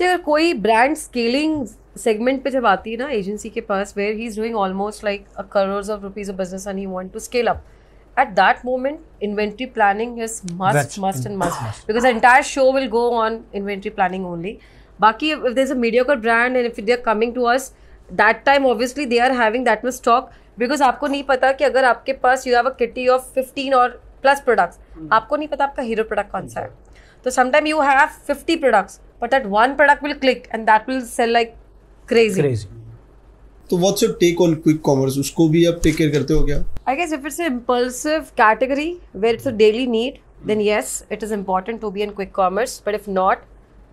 B: अगर कोई ब्रांड स्केलिंग सेगमेंट पे जब आती है ना एजेंसी के पास, where he is doing almost like crores of rupees of business and he want to scale up, at that moment inventory planning is must because the entire show will go on inventory planning only. Baki if there's a mediocre brand and if they are coming to us, that time obviously they are having that much stock because आपको नहीं पता कि अगर आपके पास you have a kitty of 15 or plus products, आपको नहीं पता आपका हीरो प्रोडक्ट कौन सा है. तो sometime you have 50 products but that one product will click and that will sell like crazy.
A: तो what's your take on quick commerce? उसको भी आप टेक केयर करते हो क्या?
B: I guess if it's an impulsive category where it's a daily need, then yes, it is important to be in quick commerce. But if not,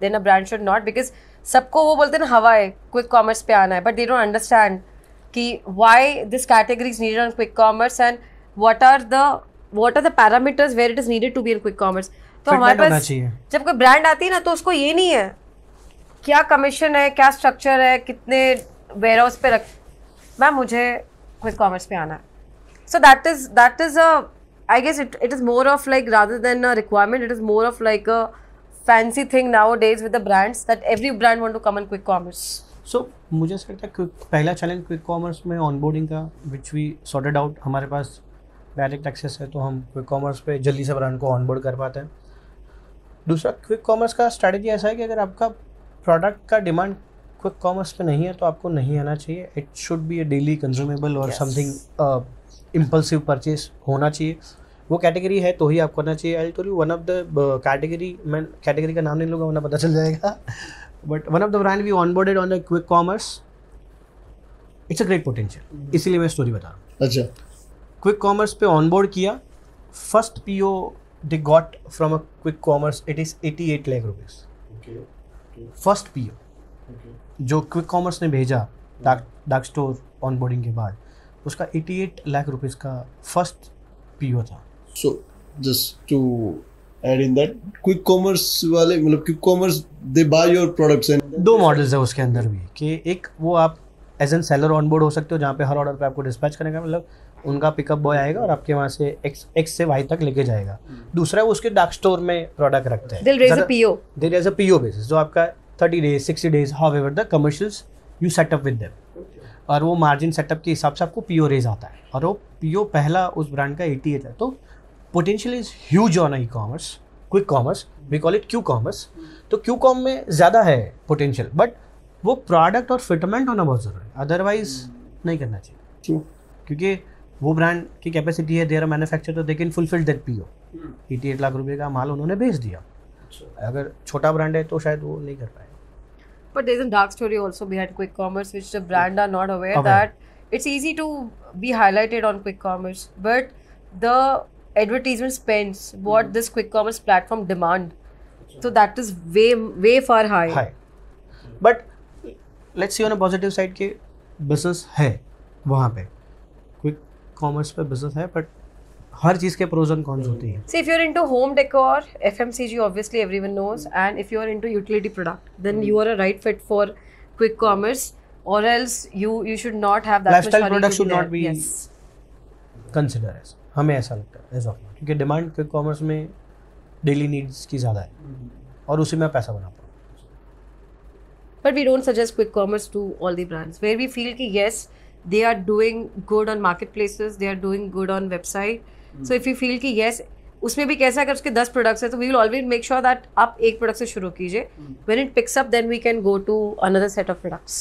B: then a brand should not, because सबको वो बोलते हैं ना हवा है quick commerce पे आना है, but they don't understand कि why this category is needed on quick commerce and what are the parameters where it is needed to be in quick commerce. तो हमारे पास जब कोई ब्रांड आती है ना तो उसको ये नहीं है क्या कमीशन है, क्या स्ट्रक्चर है, कितने वेयर हाउस पे रख, मैम मुझे क्विक कॉमर्स पे आना है. So that is a, I guess it is more of like, rather than a requirement, it is more of like a fancy thing nowadays with the brands that every brand want to come on quick commerce.
C: So मुझे ऐसा लगता है पहला चैलेंज क्विक कॉमर्स में ऑनबोर्डिंग का, विच वी सॉर्टेड आउट. हमारे पास डायरेक्ट एक्सेस है तो हम क्विक कॉमर्स पे जल्दी से ब्रांड को ऑनबोर्ड कर पाते हैं. दूसरा, क्विक कॉमर्स का स्ट्रैटेजी ऐसा है कि अगर आपका प्रोडक्ट का डिमांड क्विक कॉमर्स पे नहीं है तो आपको नहीं आना चाहिए. It should be a daily consumable और समथिंग इम्पल्सिव परचेज होना चाहिए. वो कैटेगरी है तो ही आपको करना चाहिए. I tell you one of the category, मैं कैटेगरी का नाम नहीं लूँगा वरना पता चल जाएगा, but one of the brand we onboarded on the quick commerce, it's a great potential. इसीलिए मैं स्टोरी बता रहा हूँ. अच्छा, क्विक कॉमर्स पे ऑनबोर्ड किया, first PO they got from a quick commerce, it is 88 lakh rupees. First PO जो क्विक कॉमर्स ने भेजा डार्क स्टोर ऑनबोर्डिंग के बाद, उसका 88 लाख रुपीस का फर्स्ट PO था.
A: So just to add in that, quick commerce वाले मतलब quick commerce they buy your products and
C: दो मॉडल्स है उसके अंदर भी कि एक वो आप एज एन सेलर ऑनबोर्ड हो सकते हो जहाँ पे हर ऑर्डर पे आपको डिस्पैच करने का, मतलब उनका पिकअप बॉय आएगा और आपके वहाँ से X से Y तक लेके जाएगा. दूसरा है वो उसके डार्क स्टोर में प्रोडक्ट रखते हैं.
B: They'll raise a PO.
C: They'll raise a PO basis जो आपका 30 days 60 days however the commercials you set up with them. और वो मार्जिन सेटअप के हिसाब से आपको PO रेज आता है और वो PO पहला उस ब्रांड का 88 है. तो potential is huge on e-commerce, quick commerce, we call it Q commerce. तो क्यू कॉम में ज़्यादा है पोटेंशियल, बट वो प्रोडक्ट और फिटमेंट होना बहुत ज़रूरी है, अदरवाइज नहीं करना चाहिए. क्यों? क्योंकि वो ब्रांड की कैपेसिटी है, देयर मैन्युफैक्चर, तो they can fulfil that PO. 88 lakh रुपये का माल उन्होंने भेज दिया. अगर छोटा ब्रांड है तो शायद वो नहीं कर पाएगा.
B: But there's a dark story also behind quick commerce which the brand are not aware that it's easy to be highlighted on quick commerce, but the advertisement spends what this quick commerce platform demand, so that is way far high.
C: But let's see on a positive side कि business है वहाँ पे, quick commerce पे business है, but हर चीज़ के pros and cons होती हैं.
B: See, if you're into home decor, FMCG obviously everyone knows, and if you're into utility product, then you are a right fit for quick commerce, or else you should not have that
C: lifestyle
B: much hurry.
C: Product should not be
B: yes.
C: consider as, हमें ऐसा लगता है as of now, क्योंकि डिमांड क्विक कॉमर्स में डेली नीड्स की ज़्यादा है और उसी में पैसा बना पाओ.
B: But we don't suggest quick commerce to all the brands. Where we feel कि yes, they are doing good on marketplaces, they are doing good on website. So if you feel कि yes, उसमें भी कैसा अगर उसके 10 प्रोडक्ट्स है तो we will always make sure that आप एक प्रोडक्ट से शुरू कीजिए. When it picks up, then we can go to another set of products.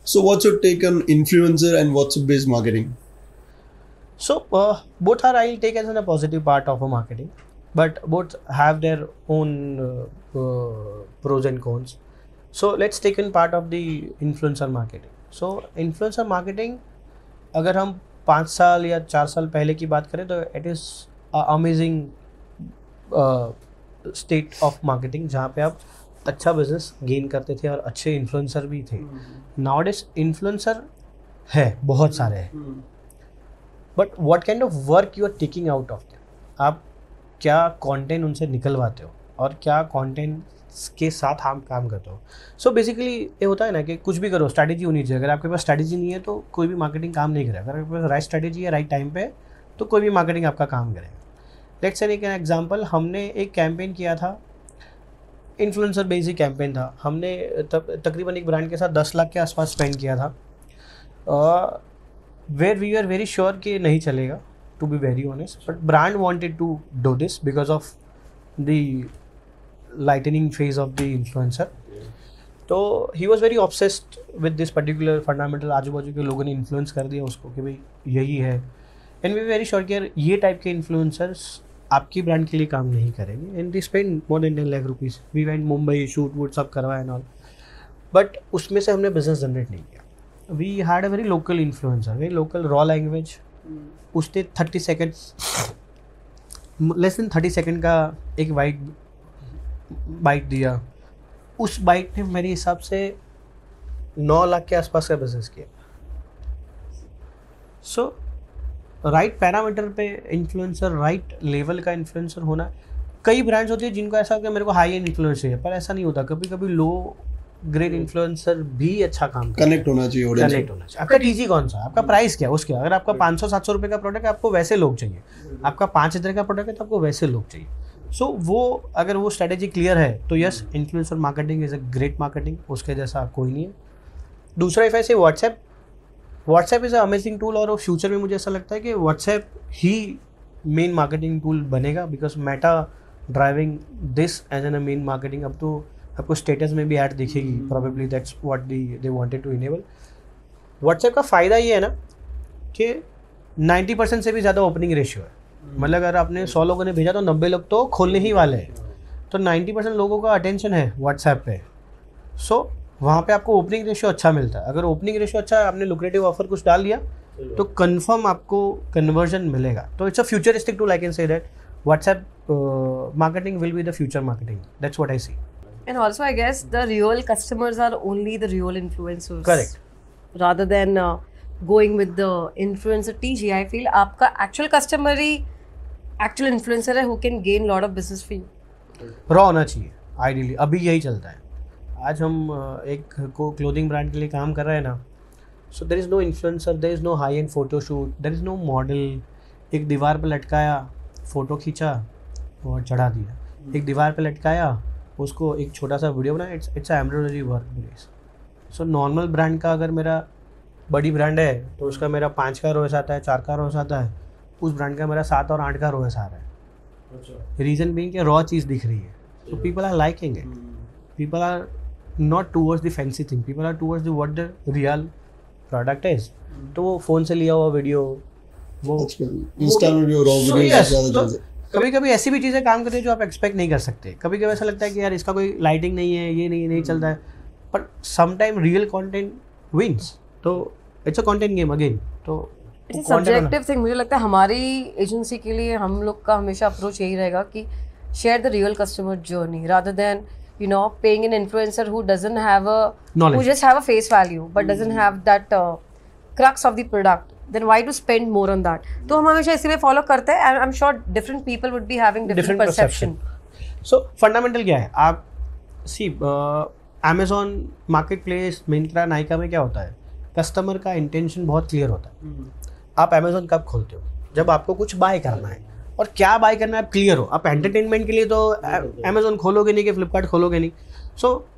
A: So what's your take on influencer and WhatsApp-based marketing?
C: So both are, I'll take as a positive part of a marketing, but both have their own pros and cons. So let's take in part of the influencer marketing. So influencer marketing, अगर हम 5 साल या 4 साल पहले की बात करें तो it is amazing state of marketing जहाँ पे आप अच्छा बिजनेस गेन करते थे और अच्छे इन्फ्लुएंसर भी थे. नाउडेज इन्फ्लुएंसर है बहुत सारे हैं, but what kind of work you are taking out of them. आप क्या कंटेंट उनसे निकलवाते हो और क्या कंटेंट के साथ हम काम करते हो. सो बेसिकली ये होता है ना कि कुछ भी करो स्ट्रैटेजी होनी चाहिए. अगर आपके पास स्ट्रैटेजी नहीं है तो कोई भी मार्केटिंग काम नहीं करेगा. अगर आपके पास राइट स्ट्रैटेजी है राइट टाइम पे तो कोई भी मार्केटिंग आपका काम करेगा. लेट्स से एक एग्जांपल, हमने एक कैंपेन किया था, इन्फ्लुएंसर बेसिक कैंपेन था. हमने तकरीबन एक ब्रांड के साथ 10 लाख के आसपास स्पेंड किया था, where we are very sure कि नहीं चलेगा, to be very honest, but brand wanted to do this because of the lightening phase of the influencer. तो he was very obsessed with this particular fundamental. आजू बाजू के लोगों ने इन्फ्लुएंस कर दिया उसको कि भाई यही है. एंड वी वेरी श्योर कि यार ये टाइप के इन्फ्लुएंसर्स आपकी ब्रांड के लिए काम नहीं करेंगे and they spend more than 10 lakh rupees. We went Mumbai, shoot वूट सब करवाया एंड ऑल, बट उसमें से हमने बिजनेस जनरेट नहीं किया. We had a very local influencer, very local raw language. उसने 30 सेकेंड, लेस देन 30 सेकेंड का एक बाइट दिया. उस बाइट ने मेरे हिसाब से 9 लाख के आसपास का बिजनेस किया. सो राइट पैरामीटर पे इन्फ्लुएंसर, राइट लेवल का इन्फ्लुएंसर होना. कई ब्रांड्स होती है जिनको ऐसा होता है मेरे को हाई एंड इन्फ्लुएंसर है, पर ऐसा नहीं होता. कभी कभी लो ग्रेड इन्फ्लुएंसर भी अच्छा काम
A: कनेक्ट होना चाहिए.
C: कनेक्ट होना चाहिए. आपका टीजी कौन सा, आपका प्राइस क्या है, उसके अगर आपका 500-700 रुपये का प्रोडक्ट है आपको वैसे लोग चाहिए. आपका 5,000 का प्रोडक्ट है तो आपको वैसे लोग चाहिए. सो वो अगर वो स्ट्रेटेजी क्लियर है तो yes, influencer marketing is a great marketing, उसके जैसा कोई नहीं है. दूसरा इफ ऐसे WhatsApp is a amazing tool, और फ्यूचर में मुझे ऐसा लगता है कि व्हाट्सएप ही मेन मार्केटिंग टूल बनेगा, because Meta driving this as an a main marketing. अब तो आपको स्टेटस में भी ऐड दिखेगी, probably that's what they wanted to enable. WhatsApp का फ़ायदा ये है ना कि 90% से भी ज़्यादा ओपनिंग रेशियो है. मतलब अगर आपने 100 लोगों ने भेजा तो 90 लोग तो खोलने ही वाले हैं. तो 90% लोगों का अटेंशन है व्हाट्सएप पे. सो वहाँ पे आपको ओपनिंग रेशियो अच्छा मिलता है. अगर ओपनिंग रेशियो अच्छा है, आपने लुक्रेटिव ऑफर कुछ डाल दिया तो कंफर्म आपको कन्वर्जन मिलेगा. तो it's a futuristic tool, I can say that WhatsApp marketing will be the future marketing. That's what I see.
B: And also, I guess the real customers are only the real influencers.
C: Correct.
B: Rather than going with the influencer TG, I feel आपका actual customer ही actual influencer है who can gain lot of business for you.
C: Raw होना चाहिए आइडियली. अभी यही चलता है. आज हम एक क्लोथिंग ब्रांड के लिए काम कर रहे हैं ना, so there is no influencer, there is no high end photo shoot, there is no model. एक दीवार पर लटकाया, फ़ोटो खींचा और चढ़ा दिया. एक दीवार पर लटकाया, उसको एक छोटा सा वीडियो बनाया. It's embroidery work base. So normal brand का अगर मेरा बड़ी ब्रांड है तो उसका मेरा 5 का रोएस आता है, 4 का रोएस आता है. उस ब्रांड का मेरा 7 और 8 का रोएस आ रहा है. रीज़न बीइंग कि रॉ चीज़ दिख रही है. So people are liking it. People are not towards the fancy thing, people are towards the what the real product is. तो वो फ़ोन से लिया हुआ वीडियो, वो
A: इंस्टा वीडियो, रॉ वीडियो ज़्यादा चलते.
C: कभी कभी ऐसी भी चीज़ें काम करती है जो आप एक्सपेक्ट नहीं कर सकते. कभी कभी ऐसा लगता है कि यार इसका कोई लाइटिंग नहीं है, ये नहीं चलता है, पर समटाइम रियल कंटेंट विंस. तो it's a content game again. तो
B: इट्स सब्जेक्टिव थिंग. मुझे लगता है हमारी एजेंसी के लिए हम लोग का हमेशा अप्रोच यही रहेगा कि share the real customer journey rather than paying an influencer who doesn't have a
C: knowledge,
B: who just have a face value but doesn't have that crux of the product. Then why to spend more on that? तो हम हमेशा इसीलिए फॉलो करते हैं. I'm sure different people would be having different perception.
C: So fundamental क्या है? आप see Amazon Marketplace, Myntra, Nykaa में क्या होता है? कस्टमर का इंटेंशन बहुत क्लियर होता है. आप Amazon कब खोलते हो? जब आपको कुछ बाय करना है. और क्या बाय करना है आप क्लियर हो. आप एंटरटेनमेंट के लिए तो Amazon खोलोगे नहीं कि फ्लिपकार्ट खोलोगे नहीं. So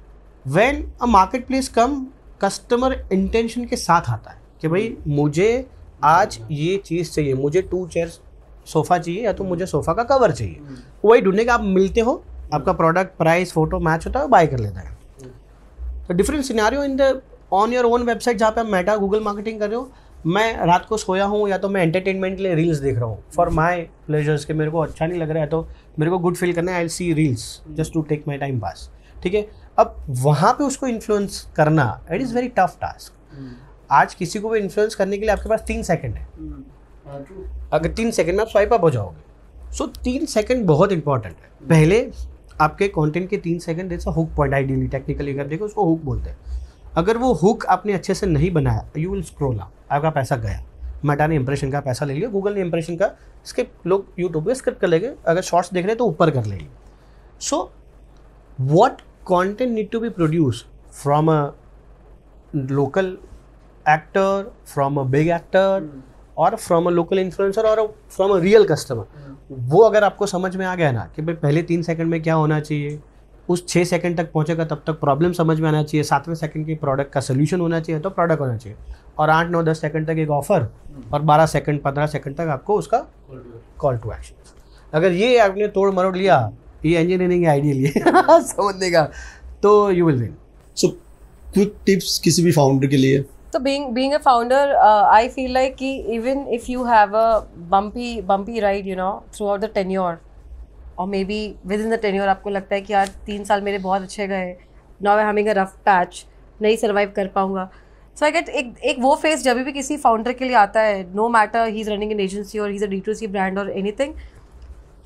C: when a market place come, customer intention के साथ आता है कि भाई मुझे आज ये चीज़ चाहिए, मुझे 2 चेयर्स सोफ़ा चाहिए या तो मुझे सोफ़ा का कवर चाहिए. वही ढूंढने का आप मिलते हो, आपका प्रोडक्ट प्राइस फोटो मैच होता है, बाय कर लेता है. तो different scenario in the on your own website जहाँ पे आप मेटा गूगल मार्केटिंग कर रहे हो. मैं रात को सोया हूँ या तो मैं एंटरटेनमेंट के लिए रील्स देख रहा हूँ फॉर माई प्लेजर्स, के मेरे को अच्छा नहीं लग रहा है तो मेरे को गुड फील करना है, I will see reels just to take my time pass. ठीक है. अब वहाँ पे उसको इन्फ्लुएंस करना it is very tough task. आज किसी को भी इन्फ्लुएंस करने के लिए आपके पास 3 सेकंड है. अगर 3 सेकंड में आप स्वाइप अप हो जाओगे. सो 3 सेकंड बहुत इंपॉर्टेंट है. पहले आपके कंटेंट के 3 second it's a hook point. Ideally technically अगर देखो उसको हुक बोलते हैं. अगर वो हुक आपने अच्छे से नहीं बनाया, यू विल स्क्रॉल आउट. आपका पैसा गया. मेटा ने इंप्रेशन का पैसा ले लिया, गूगल ने इंप्रेशन का स्किप, लोग यूट्यूब पे स्किप कर लेंगे. अगर शॉर्ट्स देख रहे हैं तो ऊपर कर लेंगे. So what content need to be produce from a local actor, from a big actor, और फ्रॉम अ लोकल इन्फ्लुएंसर, और फ्रॉम अ रियल कस्टमर. वो अगर आपको समझ में आ गया ना कि भाई पहले 3 सेकंड में क्या होना चाहिए, उस 6 सेकंड तक पहुंचेगा तब तक प्रॉब्लम समझ में आना चाहिए, 7वें सेकंड के प्रोडक्ट का सोल्यूशन होना चाहिए तो प्रोडक्ट होना चाहिए, और 8, 9, 10 सेकंड तक एक ऑफर, और 12 सेकंड 15 सेकंड तक आपको उसका कॉल टू एक्शन. अगर ये आपने तोड़ मरोड़ लिया, ये इंजीनियरिंग आइडियली समझने का, तो you will win.
A: So quick tips किसी भी फाउंडर के लिए.
B: So being a founder, I feel like even if you have a bumpy ride, throughout the tenure, और may be with in the tenure आपको लगता है कि यार 3 साल मेरे बहुत अच्छे गए, now I having a rough patch, नहीं सर्वाइव कर पाऊंगा. सो आई गेट एक वो फेस जब भी किसी फाउंडर के लिए आता है, no matter he is running an agency और he is a D2C brand और anything,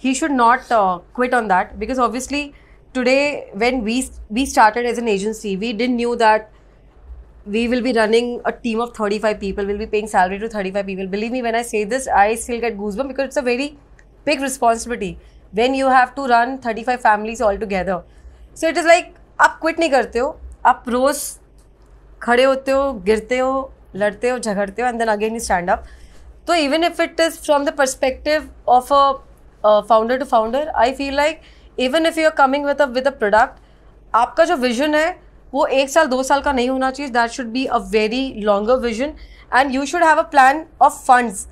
B: he should not quit on that, because obviously today when we started as an agency, we didn't knew that we will be running a team of 35 people, we'll be paying salary to 35 people. Believe me when I say this, I still get goosebumps because it's a very big responsibility when you have to run 35 families all together. So it is like आप quit नहीं करते हो, आप रोज खड़े होते हो, गिरते हो, लड़ते हो, झगड़ते हो, and then again you stand up. So even if it is from the perspective of a founder to founder, I feel like even if you are coming with a product, आपका जो vision है वो 1 साल 2 साल का नहीं होना चाहिए. That should be a very longer vision and you should have a plan of funds,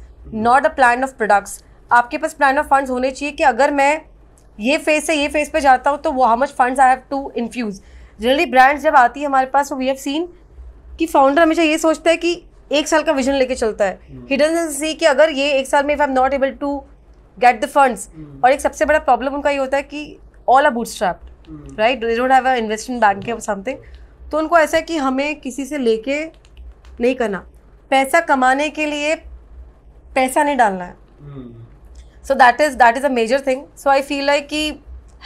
B: not a plan of products. आपके पास plan of funds होने चाहिए कि अगर मैं ये फेज से ये फेज पे जाता हूँ तो वो how much funds I have to infuse. Generally brands जब आती है हमारे पास, so we have seen कि फाउंडर हमेशा ये सोचता है कि 1 साल का विजन लेके चलता है. He doesn't see कि अगर ये 1 साल में if I'm not able to get the funds, और एक सबसे बड़ा प्रॉब्लम उनका ये होता है कि all are bootstrapped, right? They don't have an investment bank or something. तो उनको ऐसा है कि हमें किसी से लेके नहीं करना, पैसा कमाने के लिए पैसा नहीं डालना है. So that is a major thing. So I feel like कि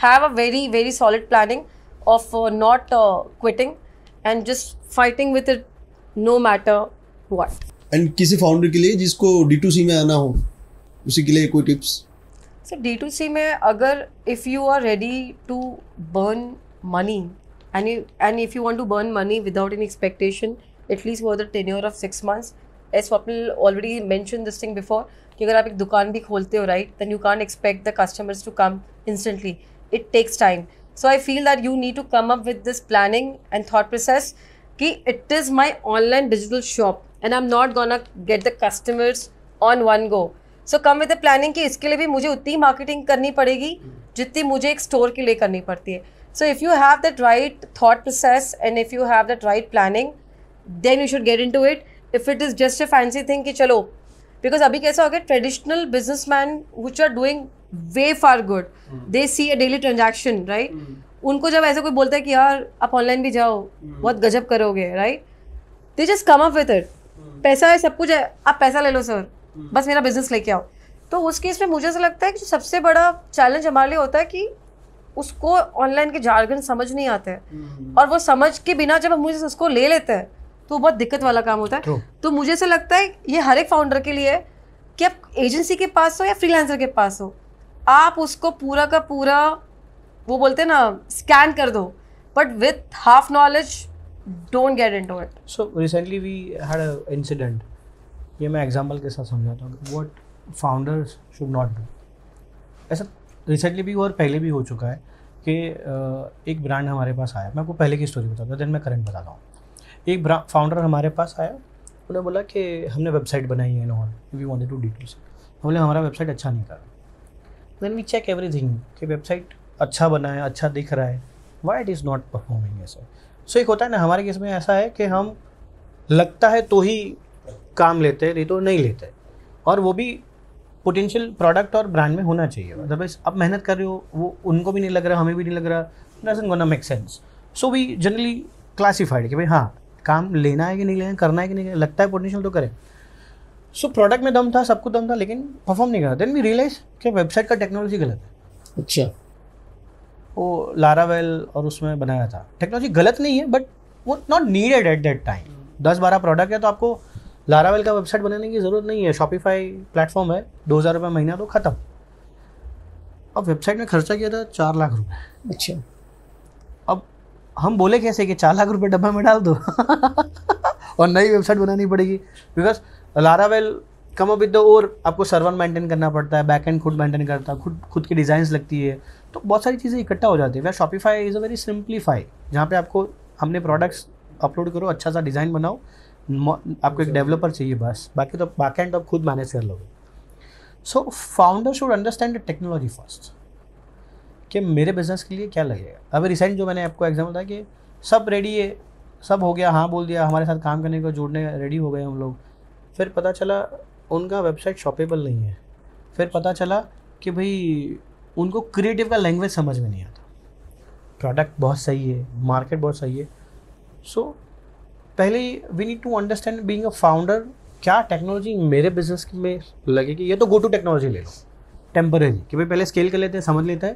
B: have a very very solid planning of not quitting and just fighting with it no matter what.
A: And किसी फाउंडर के लिए जिसको D2C में आना हो, उसी के लिए कोई टिप्स?
B: So D2C में अगर if you are ready to burn money and if you want to burn money without any expectation, at least for the tenure of 6 months, as Swapnil already mentioned this thing before, कि अगर आप एक दुकान भी खोलते हो, right, then you can't expect the customers to come instantly. It takes time. So I feel that you need to come up with this planning and thought process कि it is my online digital shop and I'm not gonna get the customers on one go. So come with the planning कि इसके लिए भी मुझे उतनी मार्केटिंग करनी पड़ेगी जितनी मुझे एक स्टोर के लिए करनी पड़ती है. So if you have that right thought process and if you have that right planning, then you should get into it. If it is just a fancy thing कि चलो, because अभी कैसा हो गया, traditional businessmen which are doing way far good, they see a daily transaction, right? उनको जब ऐसे कोई बोलता है कि यार आप ऑनलाइन भी जाओ, बहुत गजब करोगे, right? They just come up with it. पैसा है, सब कुछ है, आप पैसा ले लो सर, बस मेरा बिजनेस लेके आओ. तो उस केस में मुझे ऐसा लगता है कि सबसे बड़ा चैलेंज हमारे लिए होता है कि उसको ऑनलाइन के जार्गन समझ नहीं आते हैं, और वो समझ के बिना जब हम मुझे उसको ले लेते हैं तो बहुत दिक्कत वाला काम होता है. तो मुझे ऐसा लगता है ये हर एक फाउंडर के लिए है कि आप एजेंसी के पास हो या फ्रीलांसर के पास हो, आप उसको पूरा का पूरा वो बोलते हैं ना स्कैन कर दो, but with half knowledge don't get into it.
C: So recently we had a incident, ये मैं एग्जांपल के साथ समझाता हूँ what founders should not do. ऐसा रिसेंटली भी और पहले भी हो चुका है कि एक ब्रांड हमारे पास आया, मैं आपको पहले की स्टोरी बताता हूँ, देन मैं करंट बताता हूँ. एक फाउंडर हमारे पास आया, उन्होंने बोला कि हमने वेबसाइट बनाई है, no we wanted to D2C. हम बोले हमारा वेबसाइट अच्छा नहीं कर रहा. देन वी चेक एवरीथिंग कि वेबसाइट अच्छा बना है, अच्छा दिख रहा है, why it is not performing ऐसा. सो एक होता है ना, हमारे केस में ऐसा है कि हम लगता है तो ही काम लेते हैं, नहीं तो नहीं लेते, और वो भी पोटेंशियल प्रोडक्ट और ब्रांड में होना चाहिए. अदरवाइज आप मेहनत कर रहे हो, वो उनको भी नहीं लग रहा, हमें भी नहीं लग रहा, doesn't gonna make sense. So we generally classified कि भाई हाँ काम लेना है कि नहीं लेना, करना है कि नहीं, लगता है पोटेंशियल तो करें. सो प्रोडक्ट में दम था, सब कुछ दम था, लेकिन परफॉर्म नहीं करा. देन वी रियलाइज कि वेबसाइट का टेक्नोलॉजी गलत है.
A: अच्छा,
C: वो लारावेल और उसमें बनाया था, टेक्नोलॉजी गलत नहीं है, बट वो not needed at that time. 10-12 product है तो आपको लारावेल का वेबसाइट बनाने की ज़रूरत नहीं है. शॉपिफाई प्लेटफॉर्म है, 2000 रुपये महीना तो ख़त्म. अब वेबसाइट में खर्चा किया था 4 लाख रुपये.
A: अच्छा,
C: अब हम बोले कैसे कि 4 लाख रुपये डब्बा में डाल दो और नई वेबसाइट बनानी पड़ेगी, because Laravel come up with the, और आपको सर्वर मेंटेन करना पड़ता है, बैक एंड खुद मेंटेन करता है, खुद की डिज़ाइन्स लगती है, तो बहुत सारी चीज़ें इकट्ठा हो जाती है. वह Shopify is a very simplify, जहाँ पे आपको हमने प्रोडक्ट्स अपलोड करो, अच्छा सा डिज़ाइन बनाओ, आपको एक डेवलपर चाहिए बस, बाकी तो बैक एंड आप खुद मैनेज कर लोगे. So founder should understand the technology first, कि मेरे बिजनेस के लिए क्या लगेगा. अभी रिसेंट जो मैंने आपको एग्जाम्पल था कि सब रेडी है, सब हो गया, हाँ बोल दिया, हमारे साथ काम करने को जुड़ने रेडी हो गए हम लोग. फिर पता चला उनका वेबसाइट शॉपेबल नहीं है. फिर पता चला कि भाई उनको क्रिएटिव का लैंग्वेज समझ में नहीं आता। प्रोडक्ट बहुत सही है, मार्केट बहुत सही है, सो पहले we need to understand being a founder क्या टेक्नोलॉजी मेरे बिजनेस में लगेगी। ये तो गो टू टेक्नोलॉजी ले लो टेम्परेरी कि भाई पहले स्केल कर लेते हैं, समझ लेते हैं,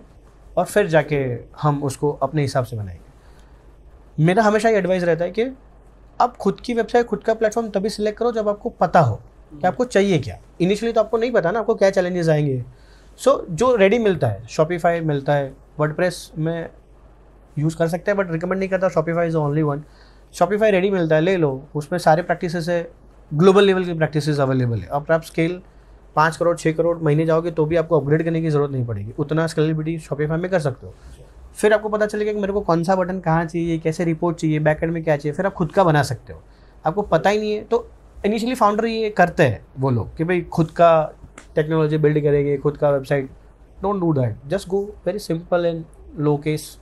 C: और फिर जाके हम उसको अपने हिसाब से बनाएंगे। मेरा हमेशा ये एडवाइस रहता है कि आप खुद की वेबसाइट, खुद का प्लेटफॉर्म तभी सिलेक्ट करो जब आपको पता हो कि आपको चाहिए क्या। इनिशियली तो आपको नहीं पता ना आपको क्या चैलेंजेस आएंगे। सो जो रेडी मिलता है, शॉपिफाई मिलता है, वर्डप्रेस में यूज़ कर सकते हैं बट रिकमेंड नहीं करता, Shopify is only one. Shopify ready मिलता है, ले लो, उसमें सारे प्रैक्टिसेस है, ग्लोबल लेवल की प्रैक्टिसेस अवेलेबल है। अब आप स्केल 5 करोड़ 6 करोड़ महीने जाओगे तो भी आपको अपग्रेड करने की ज़रूरत नहीं पड़ेगी, उतना स्केलेबिलिटी शॉपिफाई में कर सकते हो। फिर आपको पता चलेगा कि मेरे को कौन सा बटन कहाँ चाहिए, कैसे रिपोर्ट चाहिए, बैकएंड में क्या चाहिए, फिर आप खुद का बना सकते हो। आपको पता ही नहीं है तो इनिशियली फाउंडर ये करते हैं वो लोग कि भाई खुद का टेक्नोलॉजी बिल्ड करेंगे, खुद का website. Don't do that, just go very simple and low case.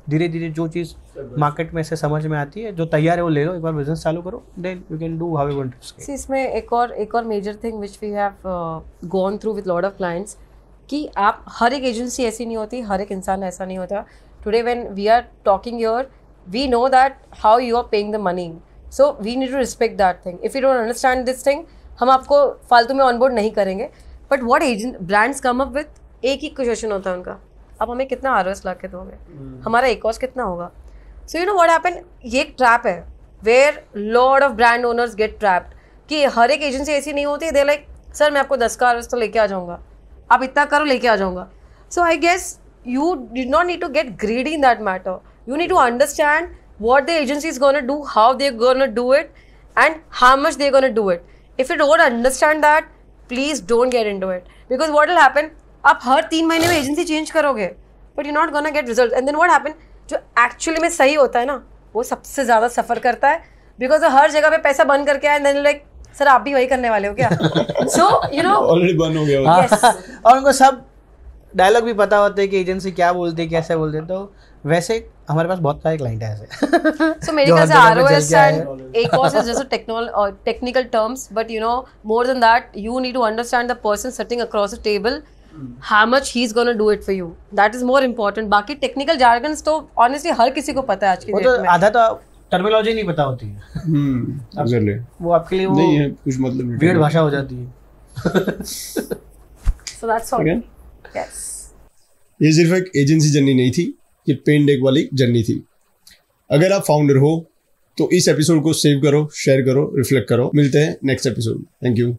C: धीरे धीरे जो चीज़ मार्केट में से समझ में आती है, जो तैयार है वो ले लो, एक बार बिजनेस चालू करो, then you can do how you want to scale.
B: इसमें एक और major thing which we have gone through with lot of clients कि आप हर एक एजेंसी ऐसी नहीं होती, हर एक इंसान ऐसा नहीं होता। Today when we are talking here, we know that how you are paying the money, so we need to respect that thing. If you don't understand this thing, हम आपको फालतू में ऑनबोर्ड नहीं करेंगे। But what agent brands come up with, एक ही क्वेश्चन होता है उनका, अब हमें कितना ROS ला के दोगे, हमारा ACOS कितना होगा। So you know what happen, ये एक ट्रैप है where lot of brand owners get trapped कि हर एक एजेंसी ऐसी नहीं होती। दे लाइक सर मैं आपको 10 का ROS तो लेके आ जाऊंगा, आप इतना करो लेके आ जाऊंगा। So I guess you did not need to get greedy in that matter. You need to understand what the agency is going to do, how they're going to do it, and how much they're going to do it. If you don't understand that, please don't get into it. Because what will happen, आप हर 3 महीने में एजेंसी चेंज करोगे but you're not going to get results. And then what happen, जो एक्चुअली में सही होता है ना, वो सबसे ज़्यादा सफ़र करता है। बिकॉज हर जगह पे पैसा बंद करके आए, देन लाइक सर आप भी वही करने वाले हो क्या? सो यू नो
A: ऑलरेडी बंद हो गया।
B: Yes.
C: और उनको सब डायलॉग भी पता होते हैं कि एजेंसी क्या बोलती है, कैसे बोलते हैं। तो वैसे हमारे पास बहुत सारे क्लाइंट हैं ऐसे।
B: So मेरे ख्याल से ROS and ACOS is just a technical terms, but you know more than that, you need to understand the person sitting across the table, how much he's gonna do it for you. That is more important. बाकी technical jargons तो honestly हर किसी को पता है आज की
C: वो
B: डेट
C: तो
B: में।
C: आधा तो टर्मिनोलॉजी नहीं पता होती है।
A: एग्जैक्टली,
C: वो आपके लिए वो
A: नहीं है कुछ मतलब नहीं,
C: वियर्ड भाषा हो जाती है।
B: So that's all.
A: Again?
B: Yes.
A: ये सिर्फ एक एजेंसी जर्नी नहीं थी, ये पेन डेक वाली जर्नी थी। अगर आप फाउंडर हो तो इस एपिसोड को सेव करो, शेयर करो, रिफ्लेक्ट करो। मिलते हैं नेक्स्ट एपिसोड। Thank you.